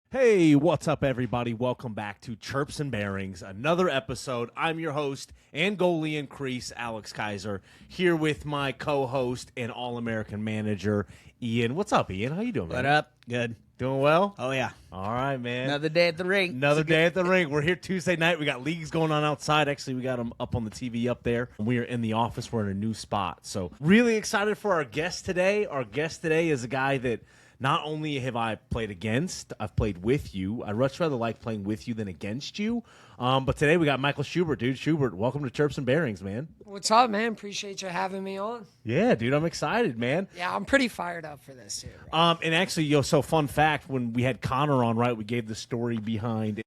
Hey, what's up, everybody? Welcome back to Chirps and Bearings, another episode. I'm your host and goalie increase, Alex Kaiser, here with my co-host and All-American manager, Ian. What's up, Ian? How you doing, man? What up? Good. Doing well? Oh, yeah. All right, man. Another day at the rink. Another day at the rink. We're here Tuesday night. We got leagues going on outside. Actually, we got them up on the TV up there. We are in the office. We're in a new spot. So really excited for our guest today. Our guest today is a guy that not only have I played against, I've played with you. I'd much rather like playing with you than against you. But today we got Michael Schubert, dude. Schubert, welcome to Chirps and Bearings, man. What's up, man? Appreciate you having me on. Yeah, dude, I'm excited, man. Yeah, I'm pretty fired up for this, too. And actually, so fun fact, when we had Connor on, right, we gave the story behind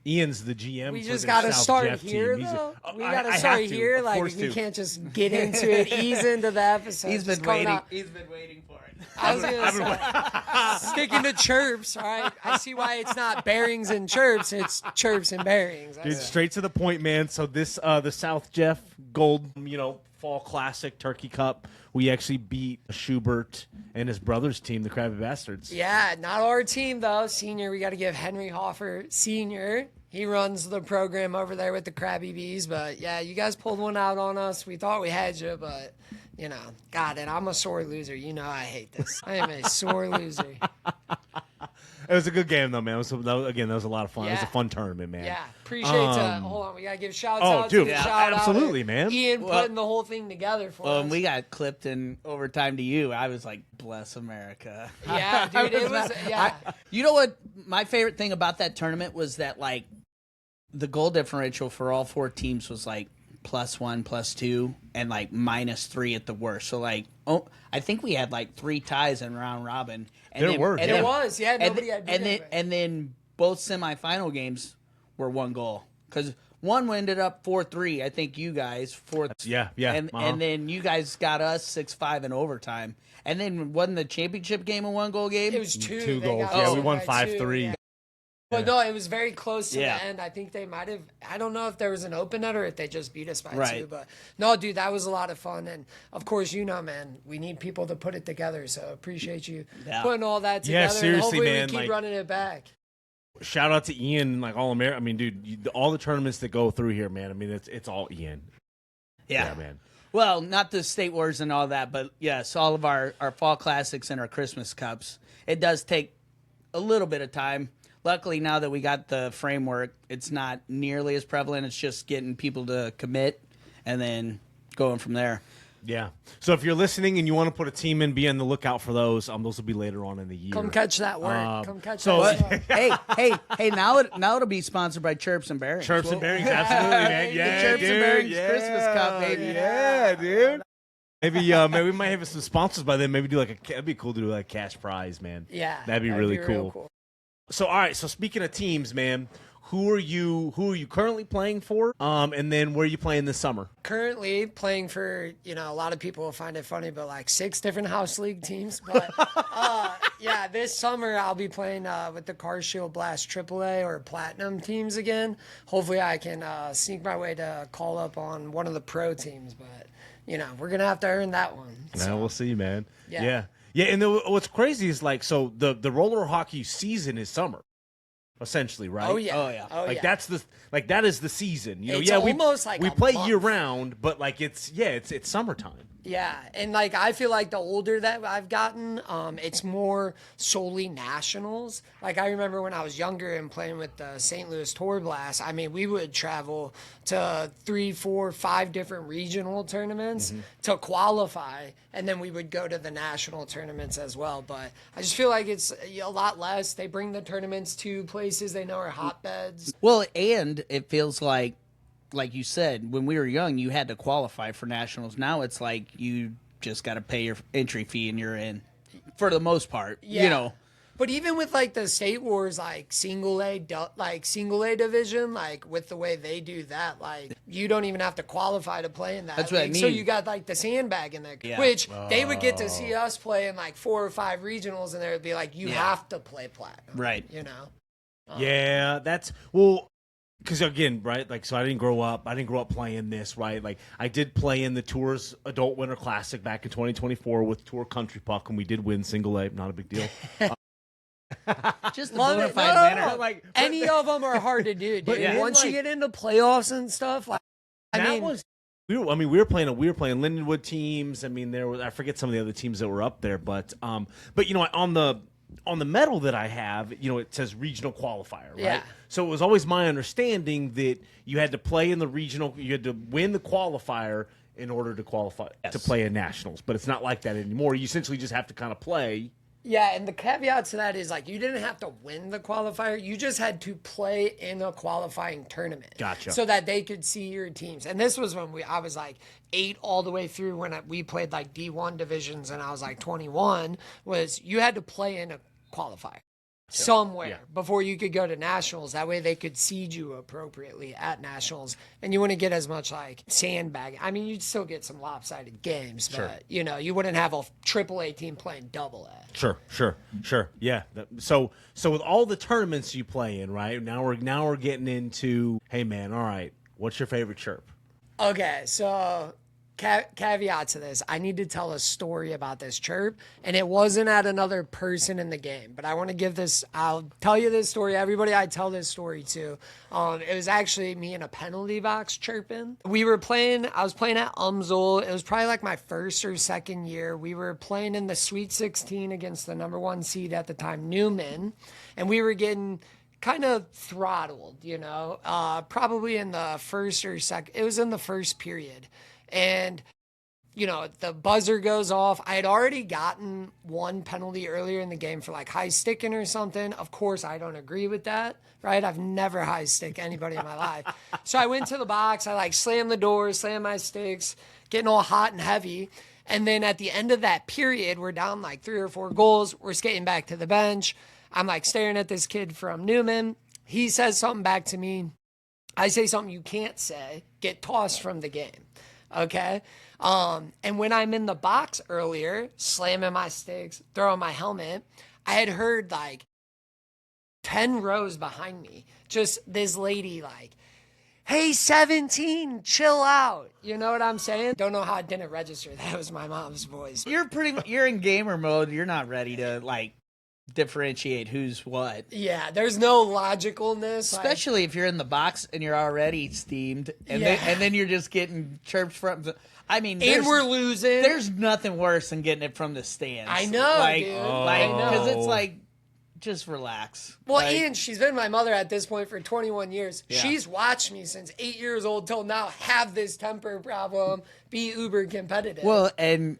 Ian's the GM. We for just got to start here, though. We got to start here. Like, we can't just get into it, ease into the episode. He's been waiting. He's been waiting for it. I was going to say, sticking to chirps, all right? I see why it's not bearings and chirps. It's chirps and bearings. Dude, straight to the point, man. So this, the South Jeff Gold, Fall Classic Turkey Cup, we actually beat Schubert and his brother's team, the Krabby Bastards. Yeah, not our team, though. Senior, we got to give Henry Hoffer Senior. He runs the program over there with the Krabby Bees. But, yeah, you guys pulled one out on us. We thought we had you, but, God, and I'm a sore loser. You know I hate this. I am a sore loser. It was a good game, though, man. That was a lot of fun. Yeah. It was a fun tournament, man. Yeah, appreciate hold on, we got to give shouts out dude, to yeah, shout absolutely, out man. Ian putting the whole thing together for us. When we got clipped in overtime to you, I was like, bless America. Yeah, dude, it was, yeah. You know what? My favorite thing about that tournament was that, like, the goal differential for all four teams was, like, +1, +2, and, like, -3 at the worst. So, like, I think we had, like, 3 ties in round robin. And There were. It was, yeah. Nobody had beat anybody. And then both semifinal games were 1 goal. Because one ended up 4-3. I think you guys 4. Yeah. And then you guys got us 6-5 in overtime. And then wasn't the championship game a 1-goal game? It was 2. 2 They goals. got Yeah, us we won by 5-3. Yeah. But no, it was very close to Yeah. the end. I think they might have. I don't know if there was an open net or if they just beat us by 2. Right. But no, dude, that was a lot of fun. And of course, man, we need people to put it together. So appreciate you putting all that together. Yeah, seriously, and hopefully man, we keep running it back. Shout out to Ian, like All American. I mean, dude, all the tournaments that go through here, man. I mean, it's all Ian. Yeah, man. Well, not the state wars and all that, but yes, all of our fall classics and our Christmas cups. It does take a little bit of time. Luckily, now that we got the framework, it's not nearly as prevalent. It's just getting people to commit and then going from there. Yeah. So if you're listening and you want to put a team in, be on the lookout for those. Those will be later on in the year. Come catch that work. Come catch so- that work. hey! Now it'll be sponsored by Chirps and Bearings. Chirps and Bearings, absolutely, man. Yeah, the Chirps dude. and Bearings Yeah. Christmas Cup, baby. Yeah, dude. Maybe we might have some sponsors by then. Maybe do it'd be cool to do like a cash prize, man. Yeah, that'd be really real cool. So all right, so speaking of teams, man, who are you currently playing for? And then where are you playing this summer? Currently playing for, a lot of people will find it funny, but like 6 different house league teams. But yeah, this summer I'll be playing with the Car Shield Blast AAA or Platinum teams again. Hopefully I can sneak my way to call up on one of the pro teams, but we're gonna have to earn that one. So, we'll see, man. Yeah. Yeah, and what's crazy is like, so the roller hockey season is summer, essentially, right? Oh yeah. Oh, yeah. That is the season. It's almost like we a play month. year round, but like it's summertime. Yeah, and like I feel like the older that I've gotten, it's more solely nationals. Like I remember when I was younger and playing with the St. Louis Tour Blast. I mean, we would travel to 3, 4, 5 different regional tournaments to qualify, and then we would go to the national tournaments as well. But I just feel like it's a lot less. They bring the tournaments to places they know are hotbeds. Well, and it feels like you said, when we were young, you had to qualify for nationals. Now it's like you just got to pay your entry fee and you're in, for the most part. Yeah. But even with like the State Wars, like single A division, like with the way they do that, like you don't even have to qualify to play in that. That's what I mean. So you got like the sandbag in there, which they would get to see us play in like 4 or 5 regionals, and they would be like, you have to play platinum, Right? Yeah, that's well. Because again, right, like, so I didn't grow up playing this, right? Like, I did play in the Tours Adult Winter Classic back in 2024 with Tour Country Puck, and we did win single A, not a big deal. Just a Love bona it. fide No, winner. Like, Any of them are hard to do, dude. But yeah. Once you Like- get into playoffs and stuff, like we were playing Lindenwood teams. I mean, I forget some of the other teams that were up there, but you know, on the medal that I have, you know, it says regional qualifier, right? Yeah. So it was always my understanding that you had to play in the regional, you had to win the qualifier in order to qualify to play in nationals. But it's not like that anymore. You essentially just have to kind of play. yeah, and the caveat to that is like you didn't have to win the qualifier; you just had to play in a qualifying tournament. Gotcha. So that they could see your teams. And this was when I was like 8 all the way through when we played like D1 divisions, and I was like 21. Was you had to play in a qualifier somewhere before you could go to nationals. That way they could seed you appropriately at nationals, and you wouldn't get as much like sandbag. I mean, you'd still get some lopsided games, but you know, you wouldn't have a AAA team playing double A. Sure. Yeah. So with all the tournaments you play in, right? Now we're getting into, hey man, all right, what's your favorite chirp? Okay, so caveat to this, I need to tell a story about this chirp, and it wasn't at another person in the game, but I want to give this, I'll tell you this story, everybody I tell this story to. It was actually me in a penalty box chirping. I was playing at Umsel. It was probably like my first or second year. We were playing in the Sweet 16 against the number 1 seed at the time, Newman, and we were getting kind of throttled, you know, probably in the first or second, it was in the first period. And, you know, the buzzer goes off. I had already gotten 1 penalty earlier in the game for like high sticking or something. Of course, I don't agree with that, right? I've never high stick anybody in my life. So I went to the box. I like slammed the doors, slammed my sticks, getting all hot and heavy. And then at the end of that period, we're down like 3 or 4 goals. We're skating back to the bench. I'm like staring at this kid from Newman. He says something back to me. I say something you can't say, get tossed from the game. Okay. And when I'm in the box earlier, slamming my sticks, throwing my helmet, I had heard like 10 rows behind me, just this lady like, hey, 17, chill out. You know what I'm saying? Don't know how it didn't register. That was my mom's voice. You're in gamer mode. You're not ready to like differentiate who's what. Yeah, there's no logicalness. Especially if you're in the box and you're already steamed, and then you're just getting chirped from. I mean, and we're losing. There's nothing worse than getting it from the stands. I know, dude. Because it's like, just relax. Well, like, Ian, she's been my mother at this point for 21 years. Yeah. She's watched me since 8 years old till now have this temper problem, be uber competitive. Well, and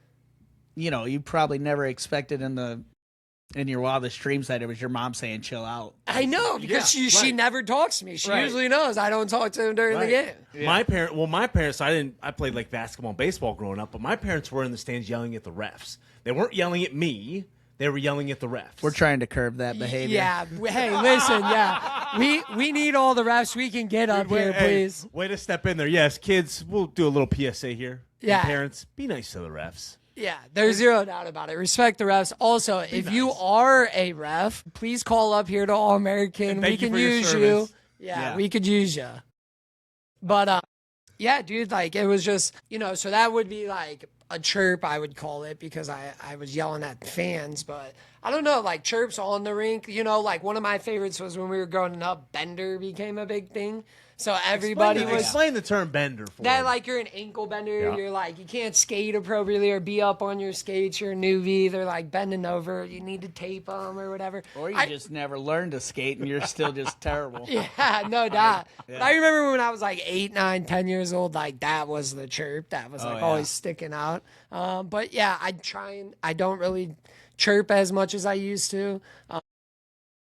you know, you probably never expected in your wildest dreams that it was your mom saying chill out. I know, because she never talks to me. She usually knows I don't talk to him during the game. Yeah. My parents, I played like basketball and baseball growing up, but my parents were in the stands yelling at the refs. They weren't yelling at me. They were yelling at the refs. We're trying to curb that behavior. Yeah. Hey, listen, we need all the refs we can get up here, please. Way to step in there. Yes, kids, we'll do a little PSA here. Yeah. And parents, be nice to the refs. Yeah, there's zero doubt about it. Respect the refs. Also, if you are a ref, please call up here to All American. We can use you. Yeah, we could use you. But yeah, dude, like it was just, you know, so that would be like a chirp, I would call it, because I was yelling at fans. But I don't know, like chirps on the rink, you know, like one of my favorites was when we were growing up, bender became a big thing. So everybody explain the term bender for that, them. like you're an ankle bender. You're like, you can't skate appropriately or be up on your skates. You're a newbie. They're like bending over. You need to tape them or whatever. Or you just never learned to skate and you're still just terrible. Yeah, no doubt. Yeah. But I remember when I was like 8, 9, 10 years old, like that was the chirp. That was always sticking out. But yeah, I don't really chirp as much as I used to.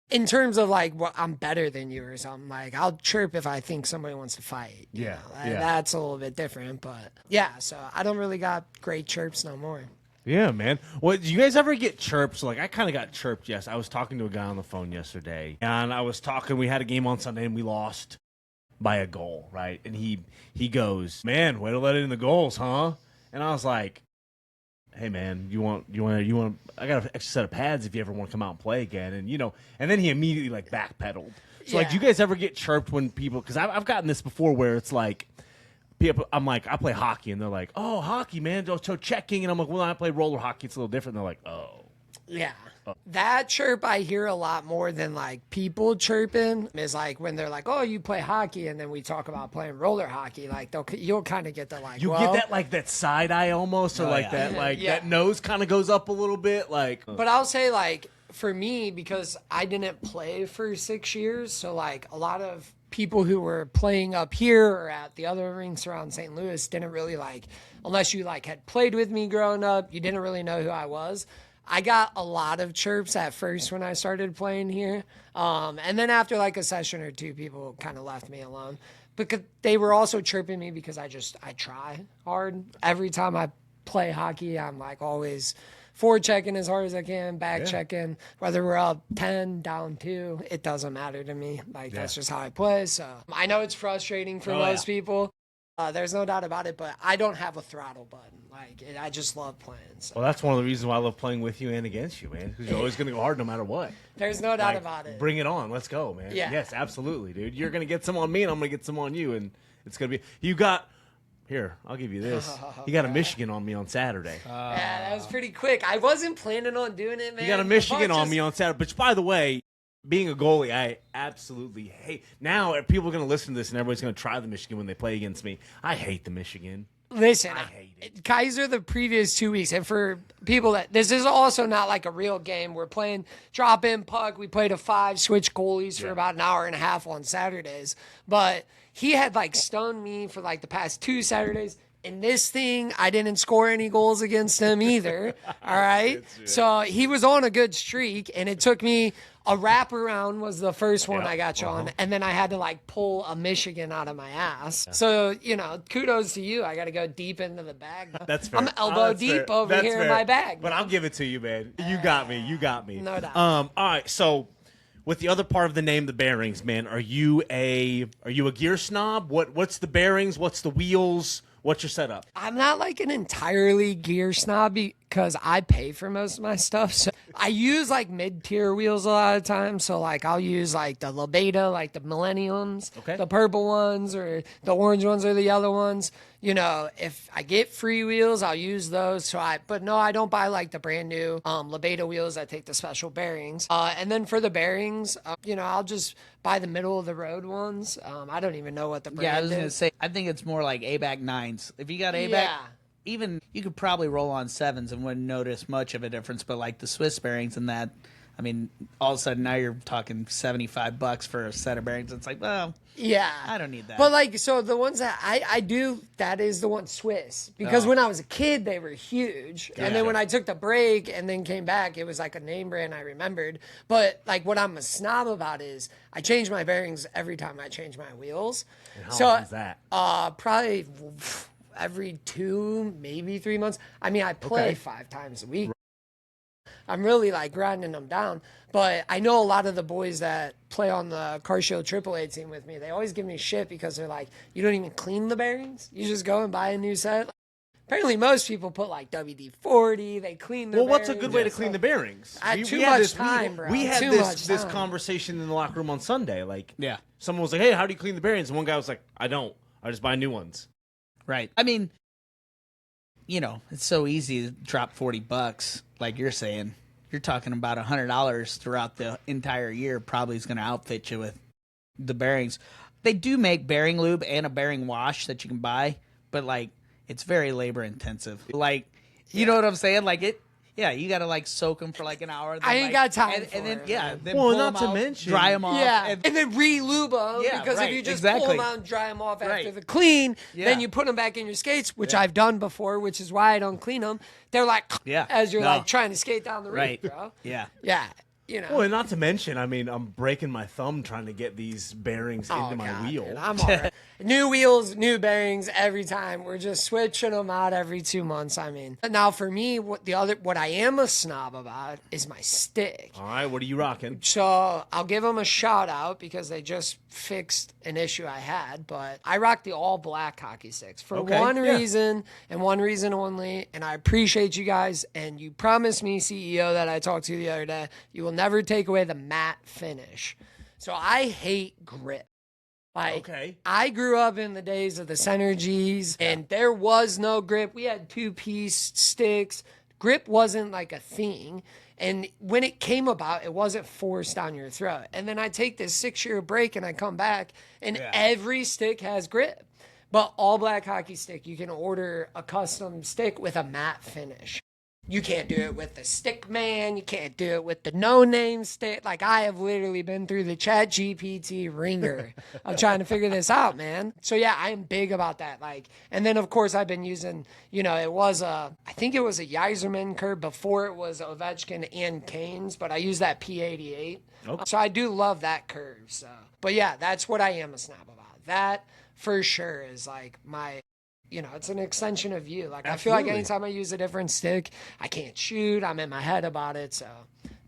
In terms of like, well, I'm better than you or something, like I'll chirp if I think somebody wants to fight. You know? That's a little bit different, but yeah, so I don't really got great chirps no more. Yeah, man. Well, do you guys ever get chirps? Like I kind of got chirped. Yes, I was talking to a guy on the phone yesterday, and we had a game on Sunday and we lost by a goal, right? And he goes, man, way to let in the goals, huh? And I was like, hey man, you want I got an extra set of pads if you ever want to come out and play again. And and then he immediately like backpedaled. So like, do you guys ever get chirped when people, because I've gotten this before where it's like people, I'm like, I play hockey and they're like, oh, hockey, man, so checking, and I'm like, well, I play roller hockey, it's a little different. And they're like, oh. Yeah. That chirp I hear a lot more than like people chirping is like when they're like, oh, you play hockey. And then we talk about playing roller hockey. Like you'll kind of get the like, You well, get that like that side eye almost, or like yeah. that like Yeah. that nose kind of goes up a little bit, like. But I'll say like for me, because I didn't play for 6 years. So like a lot of people who were playing up here or at the other rinks around St. Louis didn't really like, unless you like had played with me growing up, you didn't really know who I was. I got a lot of chirps at first when I started playing here. And then after like a session or two, people kind of left me alone. Because they were also chirping me because I try hard. Every time I play hockey, I'm like always forechecking as hard as I can, back checking. Whether we're up 10, down 2, it doesn't matter to me. Like that's just how I play. So I know it's frustrating for most people. There's no doubt about it, but I don't have a throttle button. I just love playing. So. Well, that's one of the reasons why I love playing with you and against you, man. Because you're always going to go hard no matter what. There's no doubt Like, about it. Bring it on. Let's go, man. Yeah. Yes, absolutely, dude. You're going to get some on me, and I'm going to get some on you, and it's going to be. You got. Here, I'll give you this. You got a Michigan on me on Saturday. Yeah, that was pretty quick. I wasn't planning on doing it, man. You got a Michigan But on me on Saturday. Which, by the way, being a goalie, I absolutely hate. Now, people are going to listen to this, and everybody's going to try the Michigan when they play against me. I hate the Michigan. Listen, I hate it. Kaiser the previous 2 weeks, and for people that this is also not like a real game. We're playing drop in puck. We played a 5, switch goalies for about an hour and a half on Saturdays. But he had like stoned me for like the past 2 Saturdays. In this thing, I didn't score any goals against him either. All right. So he was on a good streak, and it took me a wraparound was the first one I got you on, and then I had to like pull a Michigan out of my ass. So, kudos to you. I got to go deep into the bag. That's fair. I'm elbow That's deep fair. over That's here in fair. my bag. But I'll give it to you, man. You got me. You got me. No doubt. All right. So, with the other part of the name, the bearings, man, are you a gear snob? What's the bearings? What's the wheels? What's your setup? I'm not like an entirely gear snob because I pay for most of my stuff. So I use like mid-tier wheels a lot of times. So like I'll use like the Lebeda, like the Millenniums, the purple ones or the orange ones or the yellow ones. If I get free wheels, I'll use those. But no, I don't buy like the brand new Lebeda wheels. I take the special bearings. And then for the bearings, I'll just buy the middle of the road ones. I don't even know what the brand is. Yeah, I was going to say, I think it's more like ABAC 9s. If you got ABAC, even you could probably roll on 7s and wouldn't notice much of a difference. But like the Swiss bearings and that, I mean, all of a sudden now you're talking $75 for a set of bearings. It's like, well, yeah, I don't need that. But like, so the ones that I do, that is the one Swiss. Because when I was a kid, they were huge. Gotcha. And then when I took the break and then came back, it was like a name brand I remembered. But like what I'm a snob about is I change my bearings every time I change my wheels. And how often is that? Probably every 2, maybe 3 months. I mean, I play 5 times a week. I'm really like grinding them down. But I know a lot of the boys that play on the Car Show AAA team with me, they always give me shit because they're like, you don't even clean the bearings? You just go and buy a new set? Apparently most people put like WD-40, they clean their bearings. Well, what's a good way to clean the bearings? Too much time, bro. We had Too this much this time. conversation in the locker room on Sunday. Like, Yeah. someone was like, hey, how do you clean the bearings? And one guy was like, I don't. I just buy new ones. Right. I mean, it's so easy to drop $40, like you're saying. You're talking about $100 throughout the entire year probably is going to outfit you with the bearings. They do make bearing lube and a bearing wash that you can buy, but like it's very labor intensive. Like, you know what I'm saying? Like you got to like soak them for like an hour. I ain't got time for and then, it. then Well, pull not them to out, mention- dry them off. Yeah, and then re-lube them because if right, you just exactly. pull them out and dry them off after Right. the clean, Yeah. then you put them back in your skates, which I've done before, which is why I don't clean them. They're like, Yeah. as you're No. like trying to skate down the Right. rink, bro. Yeah. Yeah, Well, and not to mention, I mean, I'm breaking my thumb trying to get these bearings into my God, wheel. dude, I'm all right. New wheels, new bearings every time. We're just switching them out every 2 months. I mean, now for me, what I am a snob about is my stick. All right, what are you rocking? So I'll give them a shout out because they just fixed an issue I had. But I rock the all black hockey sticks for one reason and one reason only. And I appreciate you guys. And you promised me, CEO, that I talked to the other day, you will never take away the matte finish. So I hate grip. I grew up in the days of the Synergies, and there was no grip. We had 2-piece sticks. Grip wasn't like a thing. And when it came about, it wasn't forced down your throat. And then I take this 6-year break and I come back, and every stick has grip. But all black hockey stick, you can order a custom stick with a matte finish. You can't do it with the stick man. You can't do it with the no-name stick. Like, I have literally been through the ChatGPT ringer of trying to figure this out, man. So, yeah, I am big about that. Like, and then, of course, I've been using, I think it was a Yzerman curve before it was Ovechkin and Kane's, but I use that P88. Okay. So I do love that curve. So, but, yeah, that's what I am a snob about. That, for sure, is, like, my... it's an extension of you. Like, absolutely. I feel like anytime I use a different stick, I can't shoot. I'm in my head about it. So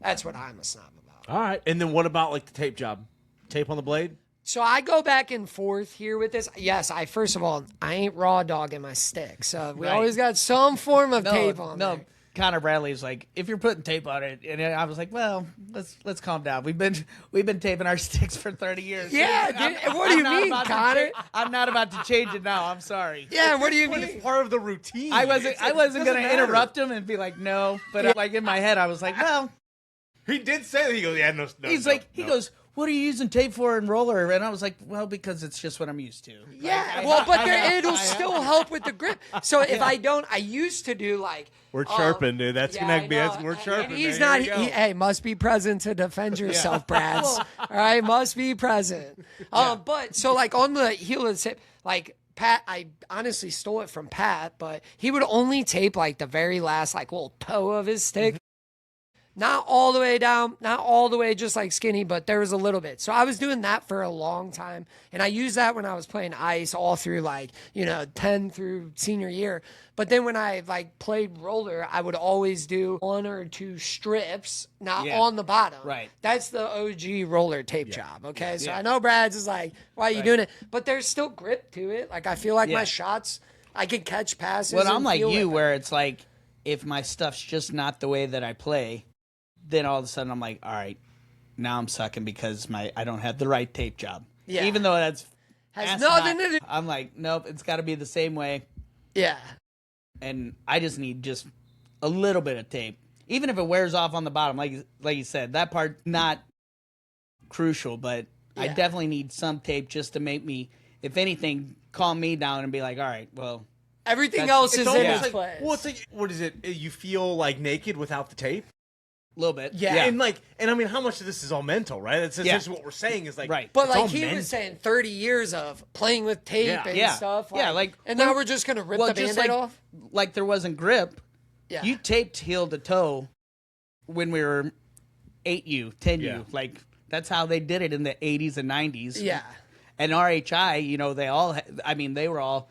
that's what I'm a snob about. All right. And then what about, like, the tape job? Tape on the blade? So I go back and forth here with this. Yes, first of all, I ain't raw dogging my stick. So we always got some form of tape on there. Connor Bradley's like, if you're putting tape on it, and I was like, well, let's calm down. We've been taping our sticks for 30 years. Yeah, dude, what do you mean, Connor? I'm not about to change it now. I'm sorry. Yeah, what do you mean? It's part of the routine. I wasn't going to interrupt him and be like, no, but like in my head, I was like, well. He did say that. He goes, yeah, no. He goes, what are you using tape for in roller? And I was like, well, because it's just what I'm used to. Yeah, but it'll still help with the grip. So if I don't, I used to do like. We're chirping, dude. That's gonna be. We're chirping. He's not. Hey, must be present to defend yourself, Brad. All right, must be present. But so like on the heel of the tip, like Pat, I honestly stole it from Pat, but he would only tape like the very last like little toe of his stick. Not all the way down, not all the way just like skinny, but there was a little bit. So I was doing that for a long time. And I used that when I was playing ice all through like, 10 through senior year. But then when I like played roller, I would always do 1 or 2 strips, not on the bottom. Right. That's the OG roller tape job. Okay. So I know Brad's is like, why are you doing it? But there's still grip to it. Like I feel like my shots, I can catch passes. Well, I'm like you where it's like, if my stuff's just not the way that I play, then all of a sudden I'm like, all right, now I'm sucking because I don't have the right tape job. Yeah. Even though has nothing to do. I'm like, nope, it's got to be the same way. Yeah. And I just need just a little bit of tape, even if it wears off on the bottom. Like you said, that part not crucial, but I definitely need some tape just to make me, if anything, calm me down and be like, all right, well. Everything else is in its place. Well, it's like, what is it? You feel like naked without the tape? A little bit. Yeah. And I mean, how much of this is all mental, right? That's essentially what we're saying is like, right. But like he was saying, 30 years of playing with tape and stuff. And now we're just going to rip the Band-Aid off? Like there wasn't grip. Yeah. You taped heel to toe when we were 8U, 10U. Like that's how they did it in the 80s and 90s. Yeah. And RHI, they all, they were all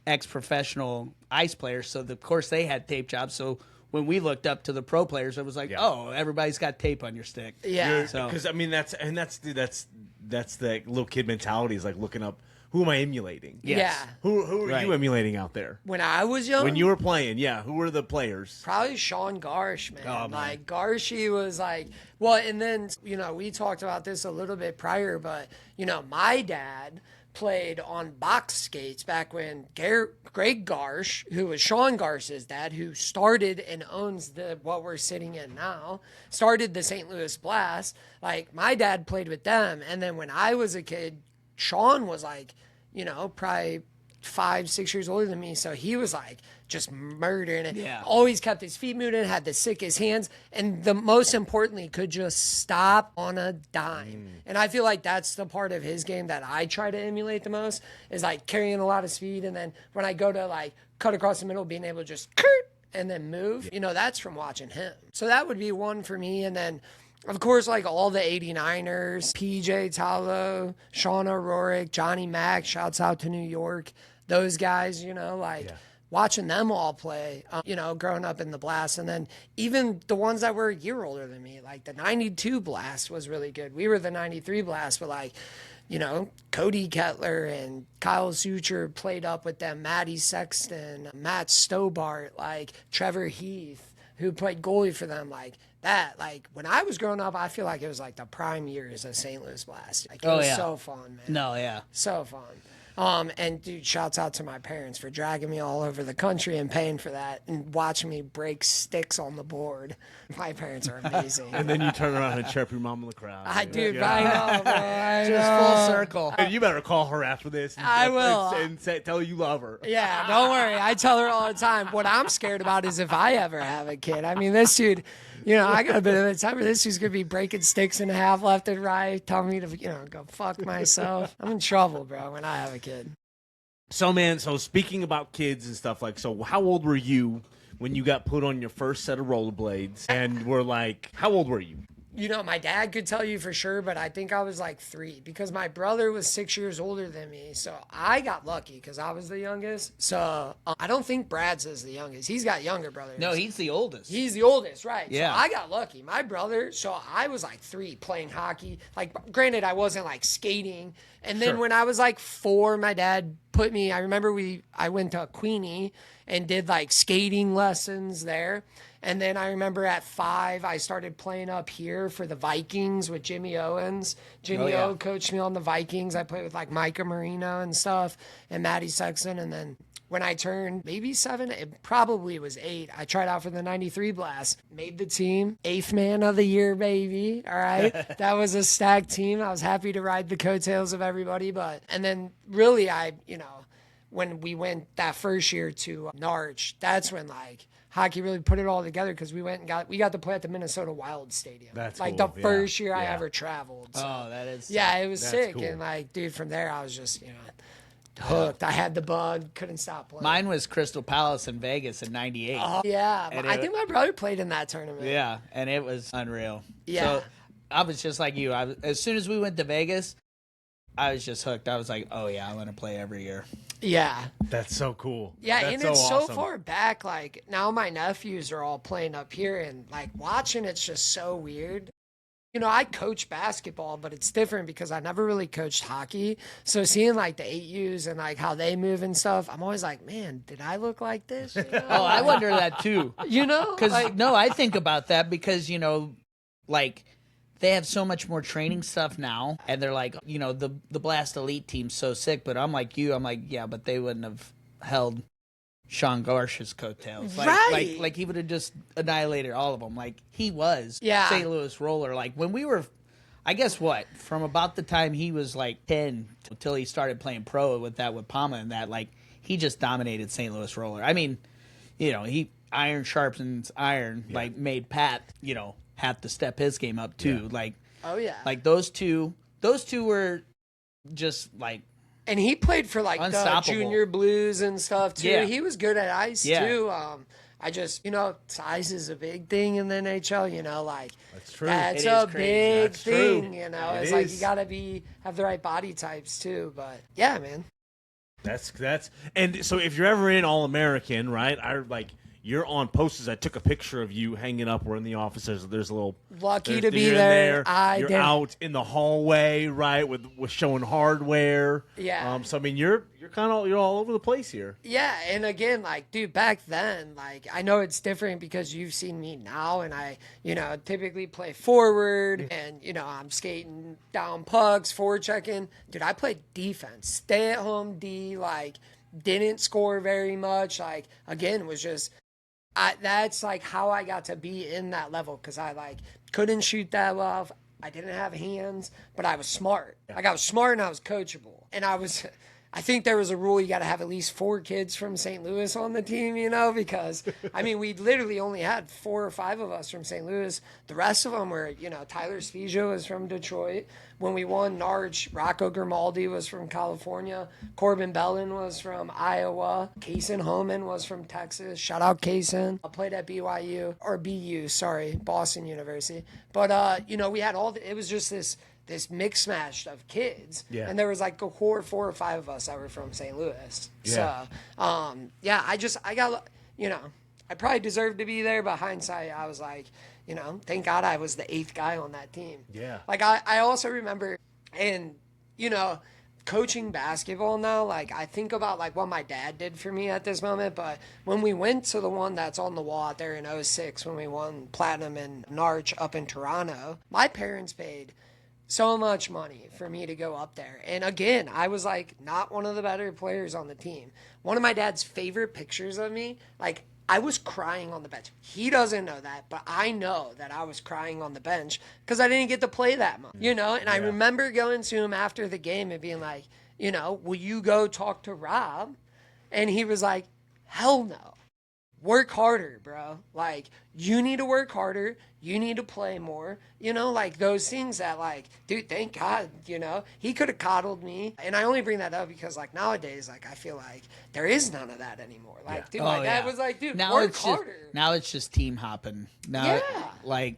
ex-professional ice players. So of course they had tape jobs. So when we looked up to the pro players, it was like, oh, everybody's got tape on your stick. Yeah. Because that's the little kid mentality is like looking up, who am I emulating? Yes. Yeah. Who are you emulating out there? When I was young? When you were playing, who were the players? Probably Sean Garsh, man. Oh, man. Like, Garshy was like, well, and then, we talked about this a little bit prior, but, my dad played on box skates back when Greg Garsh, who was Sean Garsh's dad, who started and owns what we're sitting in now, started the St. Louis Blast. Like, my dad played with them. And then when I was a kid, Sean was like, probably 5-6 years older than me. So he was like just murdering it. Yeah. Always kept his feet moving, had the sickest hands. And the most importantly, could just stop on a dime. And I feel like that's the part of his game that I try to emulate the most is like carrying a lot of speed. And then when I go to like cut across the middle, being able to just and then move, that's from watching him. So that would be one for me. And then of course, like all the 89ers, PJ Talo, Sean O'Rourke, Johnny Mack, shouts out to New York. Those guys, watching them all play, growing up in the Blast. And then even the ones that were a year older than me, like the 92 Blast was really good. We were the 93 Blast, but like, Cody Kettler and Kyle Suture played up with them, Matty Sexton, Matt Stobart, like Trevor Heath, who played goalie for them, like that. Like when I was growing up, I feel like it was like the prime years of St. Louis Blast. Like it was so fun, man. No, yeah. So fun. And dude, shouts out to my parents for dragging me all over the country and paying for that and watching me break sticks on the board. My parents are amazing. And then you turn around and chirp your mom in the crowd. I do, I know, bro. I Just know. full circle. And you better call her after this. And, I will. And tell her you love her. Yeah, don't worry. I tell her all the time. What I'm scared about is if I ever have a kid. I mean, this dude, I got a bit of a temper. This dude's going to be breaking sticks in half left and right, telling me to, go fuck myself. I'm in trouble, bro, when I have a kid. So, man, speaking about kids and stuff, so how old were you when you got put on your first set of rollerblades? And we're like, how old were you? My dad could tell you for sure, but I think I was like 3 because my brother was 6 years older than me. So I got lucky because I was the youngest. So I don't think Brad's is the youngest. He's got younger brothers. No, he's the oldest. He's the oldest, right? Yeah. So I got lucky. My brother, so I was like 3 playing hockey. Like, granted, I wasn't like skating. And then when I was like 4, my dad put me, I remember I went to Queenie and did like skating lessons there. And then I remember at 5, I started playing up here for the Vikings with Jimmy Owens. Jimmy O coached me on the Vikings. I played with like Micah Marino and stuff and Matty Sexton. And then when I turned maybe 7, it probably was 8, I tried out for the 93 Blast. Made the team. 8th man of the year, baby. All right. That was a stacked team. I was happy to ride the coattails of everybody. And then really when we went that first year to Narch, that's when hockey really put it all together because we got to play at the Minnesota Wild Stadium. That's like cool. The first year I ever traveled. So. Oh, that is. Yeah, it was sick. Cool. And dude, from there I was just hooked. I had the bug, couldn't stop playing. Mine was Crystal Palace in Vegas in '98. Yeah, And I think my brother played in that tournament. Yeah, and it was unreal. Yeah. So I was just like you. As soon as we went to Vegas, I was just hooked. I was like, oh yeah, I want to play every year. Yeah. That's so cool. Yeah, That's and it's so awesome. far back. Now my nephews are all playing up here, and watching it's just so weird. I coach basketball, but it's different because I never really coached hockey. So seeing the 8Us and how they move and stuff, I'm always like, man, did I look like this? Oh, I wonder that too. Because I think about that because they have so much more training stuff now, and they're like, the Blast Elite team's so sick. But I'm like you, yeah, but they wouldn't have held Sean Garsh's coattails. Right. Like he would have just annihilated all of them. Like he was Yeah. St. Louis Roller. Like when we were, I guess from about the time he was 10 until he started playing pro with Palma and that, he just dominated St. Louis Roller. I mean, he iron sharpens iron, made Pat, have to step his game up too. Yeah. Oh yeah. Those two were just And he played for the Unstoppable. Junior Blues and stuff too. Yeah. He was good at ice Yeah. too. I just, size is a big thing in the NHL. That's true. That's It a is crazy. big That's true. thing. It It's is. you gotta have the right body types too. But yeah, man. That's and so if you're ever in All American, right? You're on posters. I took a picture of you hanging up. We're in the office. There's a little Lucky to be you're in there. You're out in the hallway, right, with showing hardware. Yeah. So I mean, you're all over the place here. Yeah, and again, dude, back then, I know it's different because you've seen me now, and I, typically play forward, and I'm skating down pucks, forward checking. Dude, I played defense, stay at home D, didn't score very much. Again, was just. That's how I got to be in that level because I couldn't shoot that well. I didn't have hands, but I was smart. I was smart and I was coachable. And I think there was a rule you got to have at least 4 kids from St. Louis on the team, because, we literally only had 4 or 5 of us from St. Louis. The rest of them were, Tyler Spezio was from Detroit. When we won Narch, Rocco Grimaldi was from California. Corbin Bellin was from Iowa. Kaysen Homan was from Texas. Shout out Kaysen. I played at BYU, or BU, sorry, Boston University. But, we had it was just this mix mash of kids. Yeah. And there was a core 4 or 5 of us that were from St. Louis. Yeah. So, I got, I probably deserved to be there, but hindsight, I was thank God I was the 8th guy on that team. Yeah. I also remember, and, coaching basketball now, I think about what my dad did for me at this moment, but when we went to the one that's on the wall out there in '06, when we won platinum in Narch up in Toronto, my parents paid so much money for me to go up there. And again, I was like not one of the better players on the team. One of my dad's favorite pictures of me, like I was crying on the bench. He doesn't know that, but I know that I was crying on the bench because I didn't get to play that much, you know? And I remember going to him after the game and being like, you know, will you go talk to Rob? And he was like, hell no. Work harder, bro. Like, you need to work harder. You need to play more. You know, like those things that, like, dude, thank God, you know, he could have coddled me. And I only bring that up because, like, nowadays, like, I feel like there is none of that anymore. Like, dude, my dad was like, dude, work harder. Now it's just team hopping. Now, like,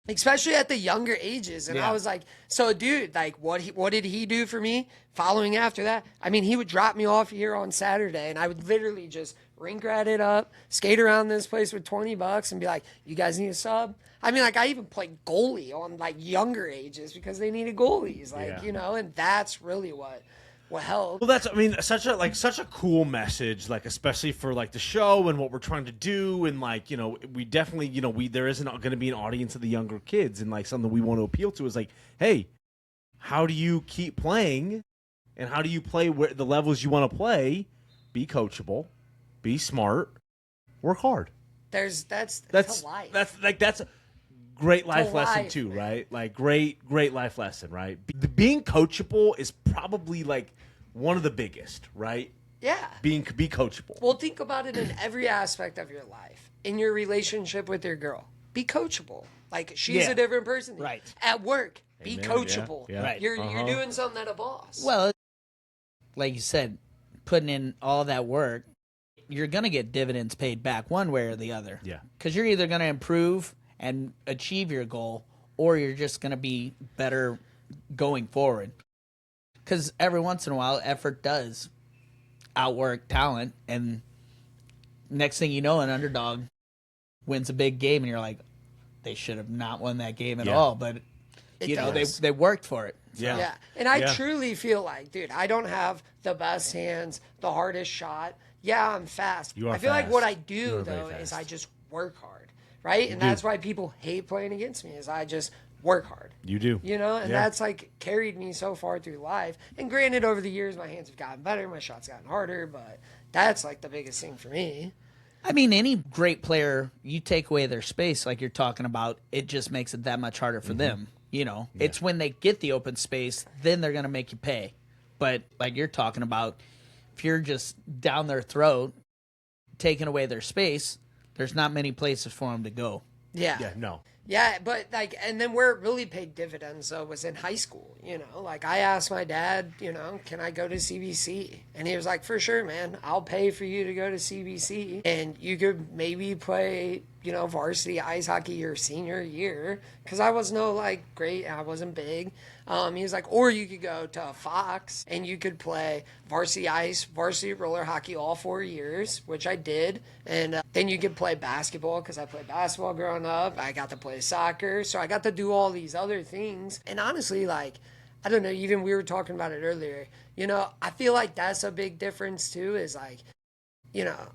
especially at the younger ages. And I was like, so dude, like what did he do for me following after that? I mean, he would drop me off here on Saturday and I would literally just rink rat it up, skate around this place with $20 and be like, you guys need a sub? I mean, like I even played goalie on like younger ages because they needed goalies, like, you know, and that's really what helped. Well, that's, I mean, such a cool message, like especially for like the show and what we're trying to do, and like, you know, we definitely, you know, there isn't going to be an audience of the younger kids, and like something we want to appeal to is like, hey, how do you keep playing, and how do you play where the levels you want to play? Be coachable, be smart, work hard. That's life. That's a great life lesson life, too, man. right? Like great life lesson, right? Being coachable is probably like one of the biggest, right? Yeah. Be coachable. Well, think about it in every aspect of your life. In your relationship with your girl, be coachable. Like she's a different person. Right. At work, be Amen. coachable. Yeah. Right. You're doing something at a boss. well, like you said, putting in all that work, you're going to get dividends paid back one way or the other. Yeah. Because you're either going to improve and achieve your goal, or you're just going to be better going forward. Because every once in a while, effort does outwork talent, and next thing you know, an underdog wins a big game, and you're like, they should have not won that game at all, but you know they worked for it. So. Yeah. And I truly feel like, dude, I don't have the best hands, the hardest shot. Yeah, I'm fast. You are I feel like fast. what I You do are very though fast. is I just work hard, right? And that's why people hate playing against me. Is I just work hard. You do. You know, and that's like carried me so far through life. And granted, over the years, my hands have gotten better, my shots gotten harder, but that's like the biggest thing for me. I mean, any great player, you take away their space, like you're talking about, it just makes it that much harder for them. You know, it's when they get the open space, then they're going to make you pay. But like you're talking about, if you're just down their throat, taking away their space, there's not many places for them to go. Yeah. Yeah, no. Yeah, but like, and then where it really paid dividends though was in high school. You know, like I asked my dad, you know, can I go to CBC? And he was like, for sure, man, I'll pay for you to go to CBC, and you could maybe play, you know, varsity ice hockey your senior year, because I was no like great, I wasn't big. He was like, or you could go to Fox and you could play varsity ice, varsity roller hockey all 4 years, which I did. And then you could play basketball, because I played basketball growing up. I got to play soccer. So I got to do all these other things. And honestly, like, I don't know, even we were talking about it earlier, you know, I feel like that's a big difference too, is like, you know,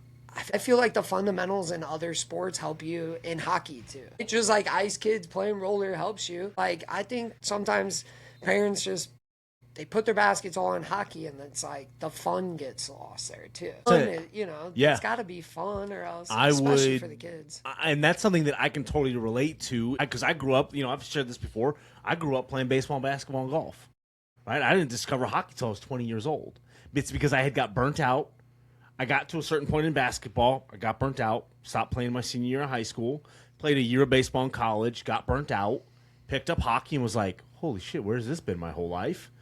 I feel like the fundamentals in other sports help you in hockey too. It's just like ice kids playing roller helps you. Like, I think sometimes parents just, they put their baskets all in hockey, and it's like the fun gets lost there too. You know, it's got to be fun, or else, especially for the kids. And that's something that I can totally relate to, because I grew up, you know, I've shared this before, I grew up playing baseball, basketball, and golf. Right? I didn't discover hockey until I was 20 years old. It's because I had got burnt out. I got to a certain point in basketball. I got burnt out. Stopped playing my senior year of high school. Played a year of baseball in college. Got burnt out. Picked up hockey and was like, holy shit, where's this been my whole life?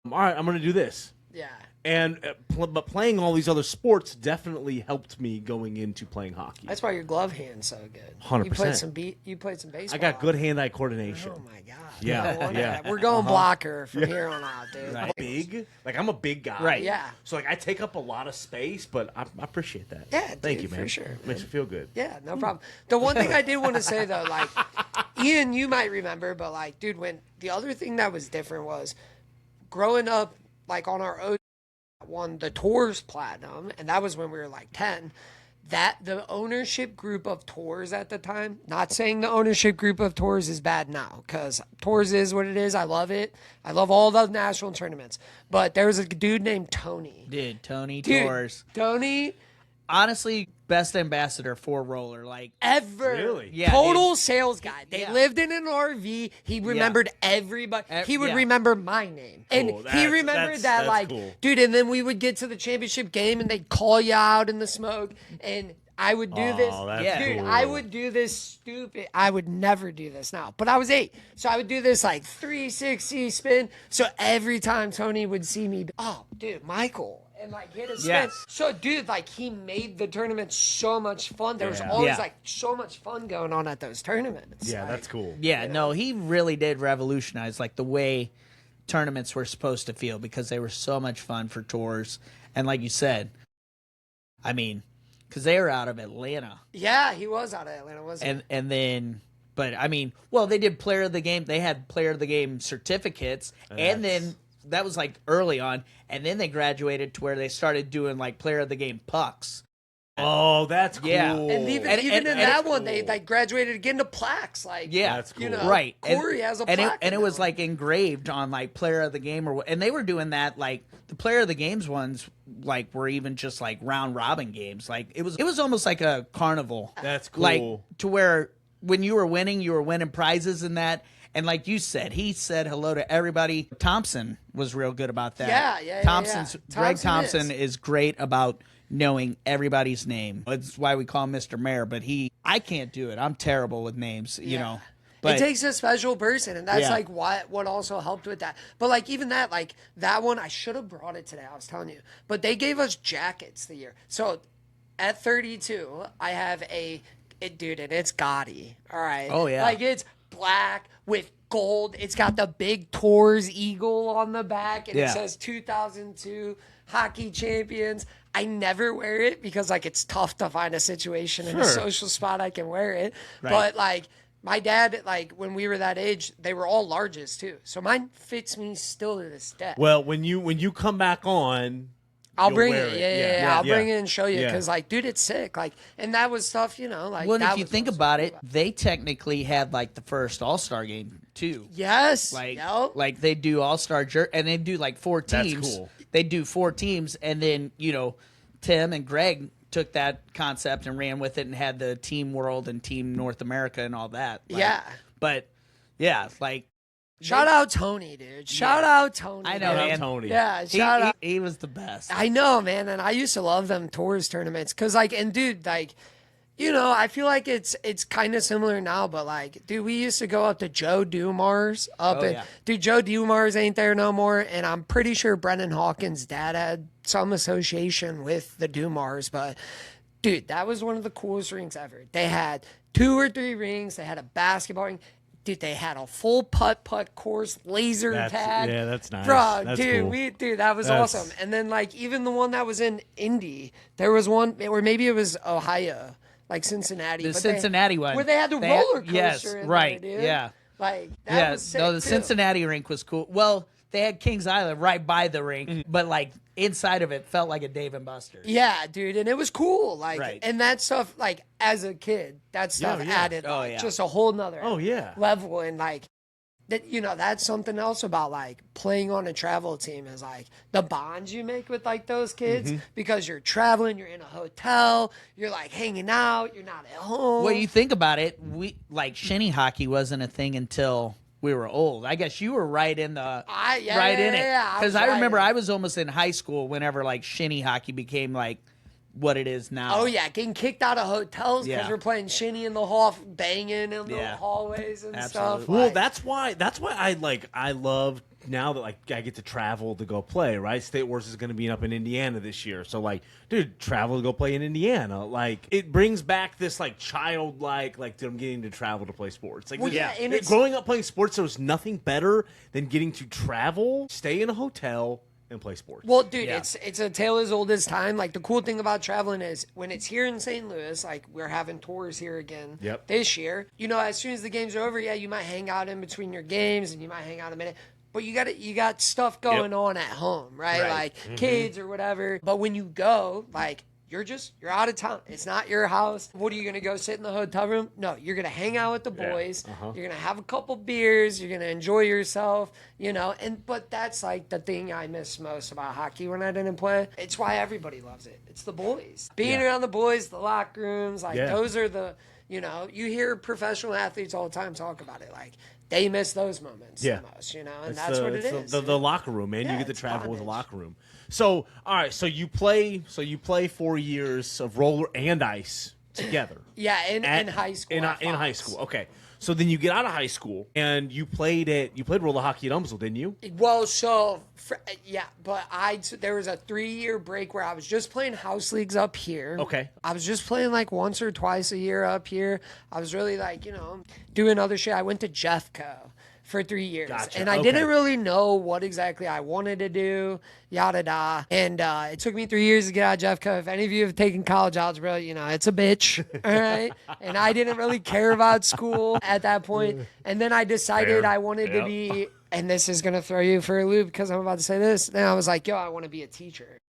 All right, I'm going to do this. Yeah. And but playing all these other sports definitely helped me going into playing hockey. That's why your glove hand's so good. 100%. You played some baseball. I got good hand-eye coordination. Oh my god. Yeah, No wonder. yeah. We're going blocker from here on out, dude. Right. Big, like I'm a big guy. Right. Yeah. So like I take up a lot of space, but I appreciate that. Yeah, Thank dude, you, man. for sure, Makes me feel good. Yeah, no problem. The one thing I did want to say though, like, Ian, you might remember, but like, dude, when the other thing that was different was growing up, like on our own, won the Tours Platinum, and that was when we were like 10. that the ownership group of Tours at the time, not saying the ownership group of Tours is bad now, because Tours is what it is. I love it. I love all the national tournaments. But there was a dude named Tony. Dude, Tony Dude, Tours. Tony, Honestly, best ambassador for roller. Like, ever. Really? Yeah, Total dude. sales guy. They Yeah. lived in an RV. He remembered everybody. He would yeah. remember my name. And Cool. he remembered That's that, like, cool. dude, and then we would get to the championship game and they'd call you out in the smoke. And I would do this. That's Yeah. Dude, cool. I would do this stupid. I would never do this now. But I was 8. So I would do this, like, 360 spin. So every time Tony would see me, oh, dude, Michael. And like hit a spin. Yes. So, dude, like he made the tournament so much fun. There was Yeah. always Yeah. like so much fun going on at those tournaments. Yeah, Like, that's cool. Yeah, no, he really did revolutionize like the way tournaments were supposed to feel because they were so much fun for tours. And like you said, I mean, because they were out of Atlanta, Yeah, he was out of Atlanta, wasn't and then, but I mean, well, they did player of the game. They had player of the game certificates, and then that was like early on, and then they graduated to where they started doing like player of the game pucks. Oh, that's cool. Yeah. he? And even, And- even and- in and that it's one, they cool. like graduated again to plaques. Like, Yeah, That's you cool. know, right. Corey has a and plaque. it in was that like engraved on like player of the game and they were doing that like the player of the games ones like were even just like round robin games. Like it was almost like a carnival. That's cool. Like to where when you were winning prizes and that. And like you said, he said hello to everybody. Thompson was real good about that. Yeah. Greg Thompson Thompson is great about knowing everybody's name. That's why we call him Mr. Mayor. But I can't do it. I'm terrible with names. You know. But it takes a special person, and that's Yeah. like what also helped with that. But like even that, like that one, I should have brought it today. I was telling you, but they gave us jackets the year. So at 32, I have dude, and it's gaudy. All right. Oh, yeah. Like it's black with gold. It's got the big Tours eagle on the back, and it Yeah. says 2002 hockey champions. I never wear it because like it's tough to find a situation in a Sure. social spot I can wear it. Right. But like my dad, like when we were that age, they were all larges too. So mine fits me still to this day. Well, when you come back on, I'll you'll bring wear it. Yeah. I'll Yeah. bring it and show you Yeah. because like, dude, it's sick. Like, and that was stuff, you know, like. well, and that if you was think what was about cool it, they technically had like the first All-Star game too. Yes. Like, Yep. like they do All-Star and they do like 4 That's teams. cool. They do 4 teams, and then Tim and Greg took that concept and ran with it and had the Team World and Team North America and all that. Like, Yeah. but yeah, like Shout out Tony, dude. Shout out Tony. I know, Shout out man. Tony. Yeah. he, Shout out. he was the best. I know, man, and I used to love them tours tournaments because, like, and dude, like, you know, I feel like it's kind of similar now, but like, dude, we used to go up to Joe Dumars yeah. dude, Joe Dumars ain't there no more, and I'm pretty sure Brendan Hawkins' dad had some association with the Dumars, but dude, that was one of the coolest rings ever. They had 2 or 3 rings. They had a basketball ring. Dude, they had a full putt course, laser tag. Yeah, that's nice. Bro, That's dude, cool. that was That's- awesome. And then like even the one that was in Indy, there was one, or maybe it was Ohio, like Cincinnati. The but Cincinnati one. where they had the They had- roller coaster. yes, in right, there, dude. yeah. Like that Yeah, was sick no, the too. Cincinnati rink was cool. Well, they had Kings Island right by the rink, Mm-hmm. but like inside of it felt like a Dave and Buster's. Yeah, dude, and it was cool. Like, Right. and that stuff, like as a kid, that stuff yeah. added Oh, like, yeah. just a whole nother Oh, yeah. level. And like that, you know, that's something else about like playing on a travel team is like the bonds you make with like those kids because you're traveling, you're in a hotel, you're like hanging out, you're not at home. Well, you think about it, we like shinny hockey wasn't a thing until we were old. I guess you were right in the yeah, right yeah, in it yeah, because was I right remember in it. I was almost in high school whenever like shinny hockey became like what it is now. Oh yeah, getting kicked out of hotels because Yeah. we're playing shinny in the hall, banging in the Yeah. hallways and Absolutely. stuff. Well, like- that's why I love now that like I get to travel to go play, right? State Wars is going to be up in Indiana this year. So like, dude, travel to go play in Indiana. Like it brings back this like childlike dude, I'm getting to travel to play sports. Like Well, yeah, and it's- growing up playing sports, there was nothing better than getting to travel, stay in a hotel and play sports. Well, dude, Yeah. it's a tale as old as time. Like the cool thing about traveling is when it's here in St. Louis, like we're having tours here again Yep. this year. You know, as soon as the games are over, yeah, you might hang out in between your games and you might hang out a minute. But you got stuff going on at home, right? Right. Like kids or whatever. But when you go, like you're out of town. It's not your house. What are you going to go sit in the hotel room? No, you're going to hang out with the boys. You're going to have a couple beers. You're going to enjoy yourself, but that's like the thing I miss most about hockey when I didn't play. It's why everybody loves it. It's the boys. Being around the boys, the locker rooms, those are the, you hear professional athletes all the time talk about it. Like, they miss those moments the most, and that's what it is. The locker room, man. You get to travel with the locker room. So, all right, so you play 4 years of roller and ice together. In high school. In high school, okay. So then you get out of high school and you played roller hockey at Umsel, didn't you? Well, but there was a 3-year break where I was just playing house leagues up here. Okay. I was just playing like once or twice a year up here. I was really like, doing other shit. I went to Jeffco for 3 years. Gotcha. And I didn't really know what exactly I wanted to do, yada da. And it took me 3 years to get out of Jeffco. If any of you have taken college algebra, it's a bitch, all right? And I didn't really care about school at that point. And then I decided I wanted to be, and this is going to throw you for a loop because I'm about to say this. Then I was like, I want to be a teacher.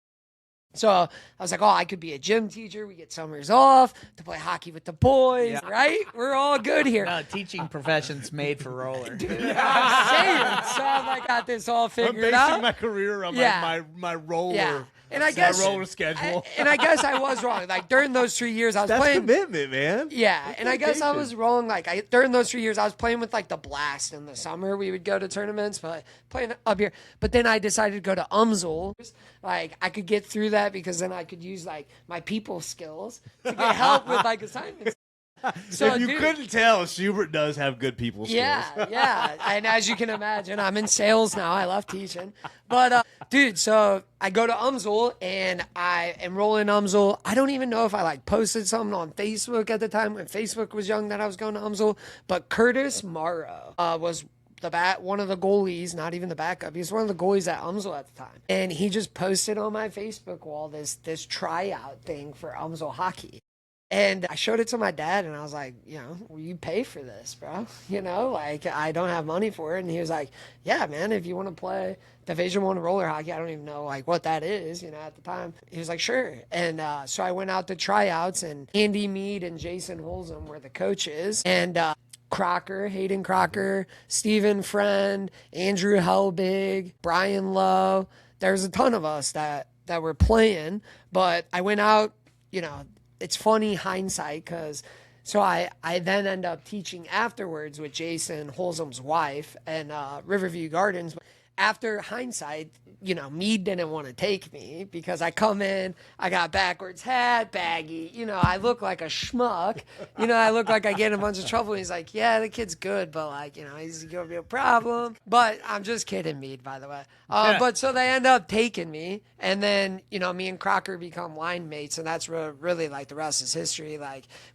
So I was like, I could be a gym teacher. We get summers off to play hockey with the boys, right? We're all good here. No, teaching profession's made for roller. Dude, I'm saying. So I'm like, got this all figured out. I'm basing my career on my roller. Yeah. And I guess my roller schedule. I guess I was wrong. Like during those 3 years, I was playing. That's commitment, man. Yeah, That's and I guess I was wrong. Like during those 3 years, I was playing with like the Blast in the summer. We would go to tournaments, but playing up here. But then I decided to go to Umsel. Like I could get through that because then I could use like my people skills to get help with like assignments. So if you couldn't tell, Schubert does have good people skills. Yeah. And as you can imagine, I'm in sales now. I love teaching. But, dude, so I go to Umsel and I enroll in Umsel. I don't even know if I posted something on Facebook at the time when Facebook was young that I was going to Umsel. But Curtis Morrow was one of the goalies, not even the backup. He was one of the goalies at Umsel at the time. And he just posted on my Facebook wall this tryout thing for Umsel hockey. And I showed it to my dad, and I was like, will you pay for this, bro? I don't have money for it. And he was like, yeah, man, if you want to play Division I roller hockey, I don't even know, what that is, at the time. He was like, sure. And so I went out to tryouts, and Andy Mead and Jason Holzum were the coaches. And Hayden Crocker, Stephen Friend, Andrew Helbig, Brian Lowe. There's a ton of us that were playing. But I went out, it's funny hindsight because I then end up teaching afterwards with Jason Holzum's wife and Riverview Gardens. After hindsight, Mead didn't want to take me because I come in, I got backwards hat, baggy, I look like a schmuck, I look like I get in a bunch of trouble. And he's like, yeah, the kid's good, but he's going to be a problem. But I'm just kidding, Mead, by the way. But so they end up taking me, and then, me and Crocker become line mates, and that's really the rest is history.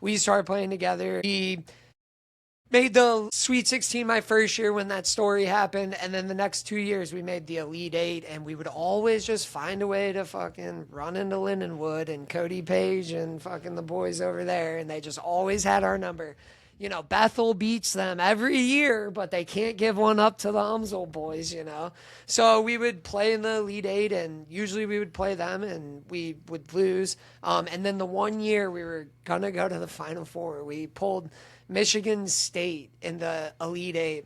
We started playing together. We made the Sweet 16 my first year when that story happened, and then the next 2 years we made the Elite Eight, and we would always just find a way to fucking run into Lindenwood and Cody Page and fucking the boys over there, and they just always had our number. Bethel beats them every year, but they can't give one up to the Umsel boys, So we would play in the Elite Eight, and usually we would play them, and we would lose. And then the 1 year we were going to go to the Final Four, we pulled Michigan State in the Elite Eight.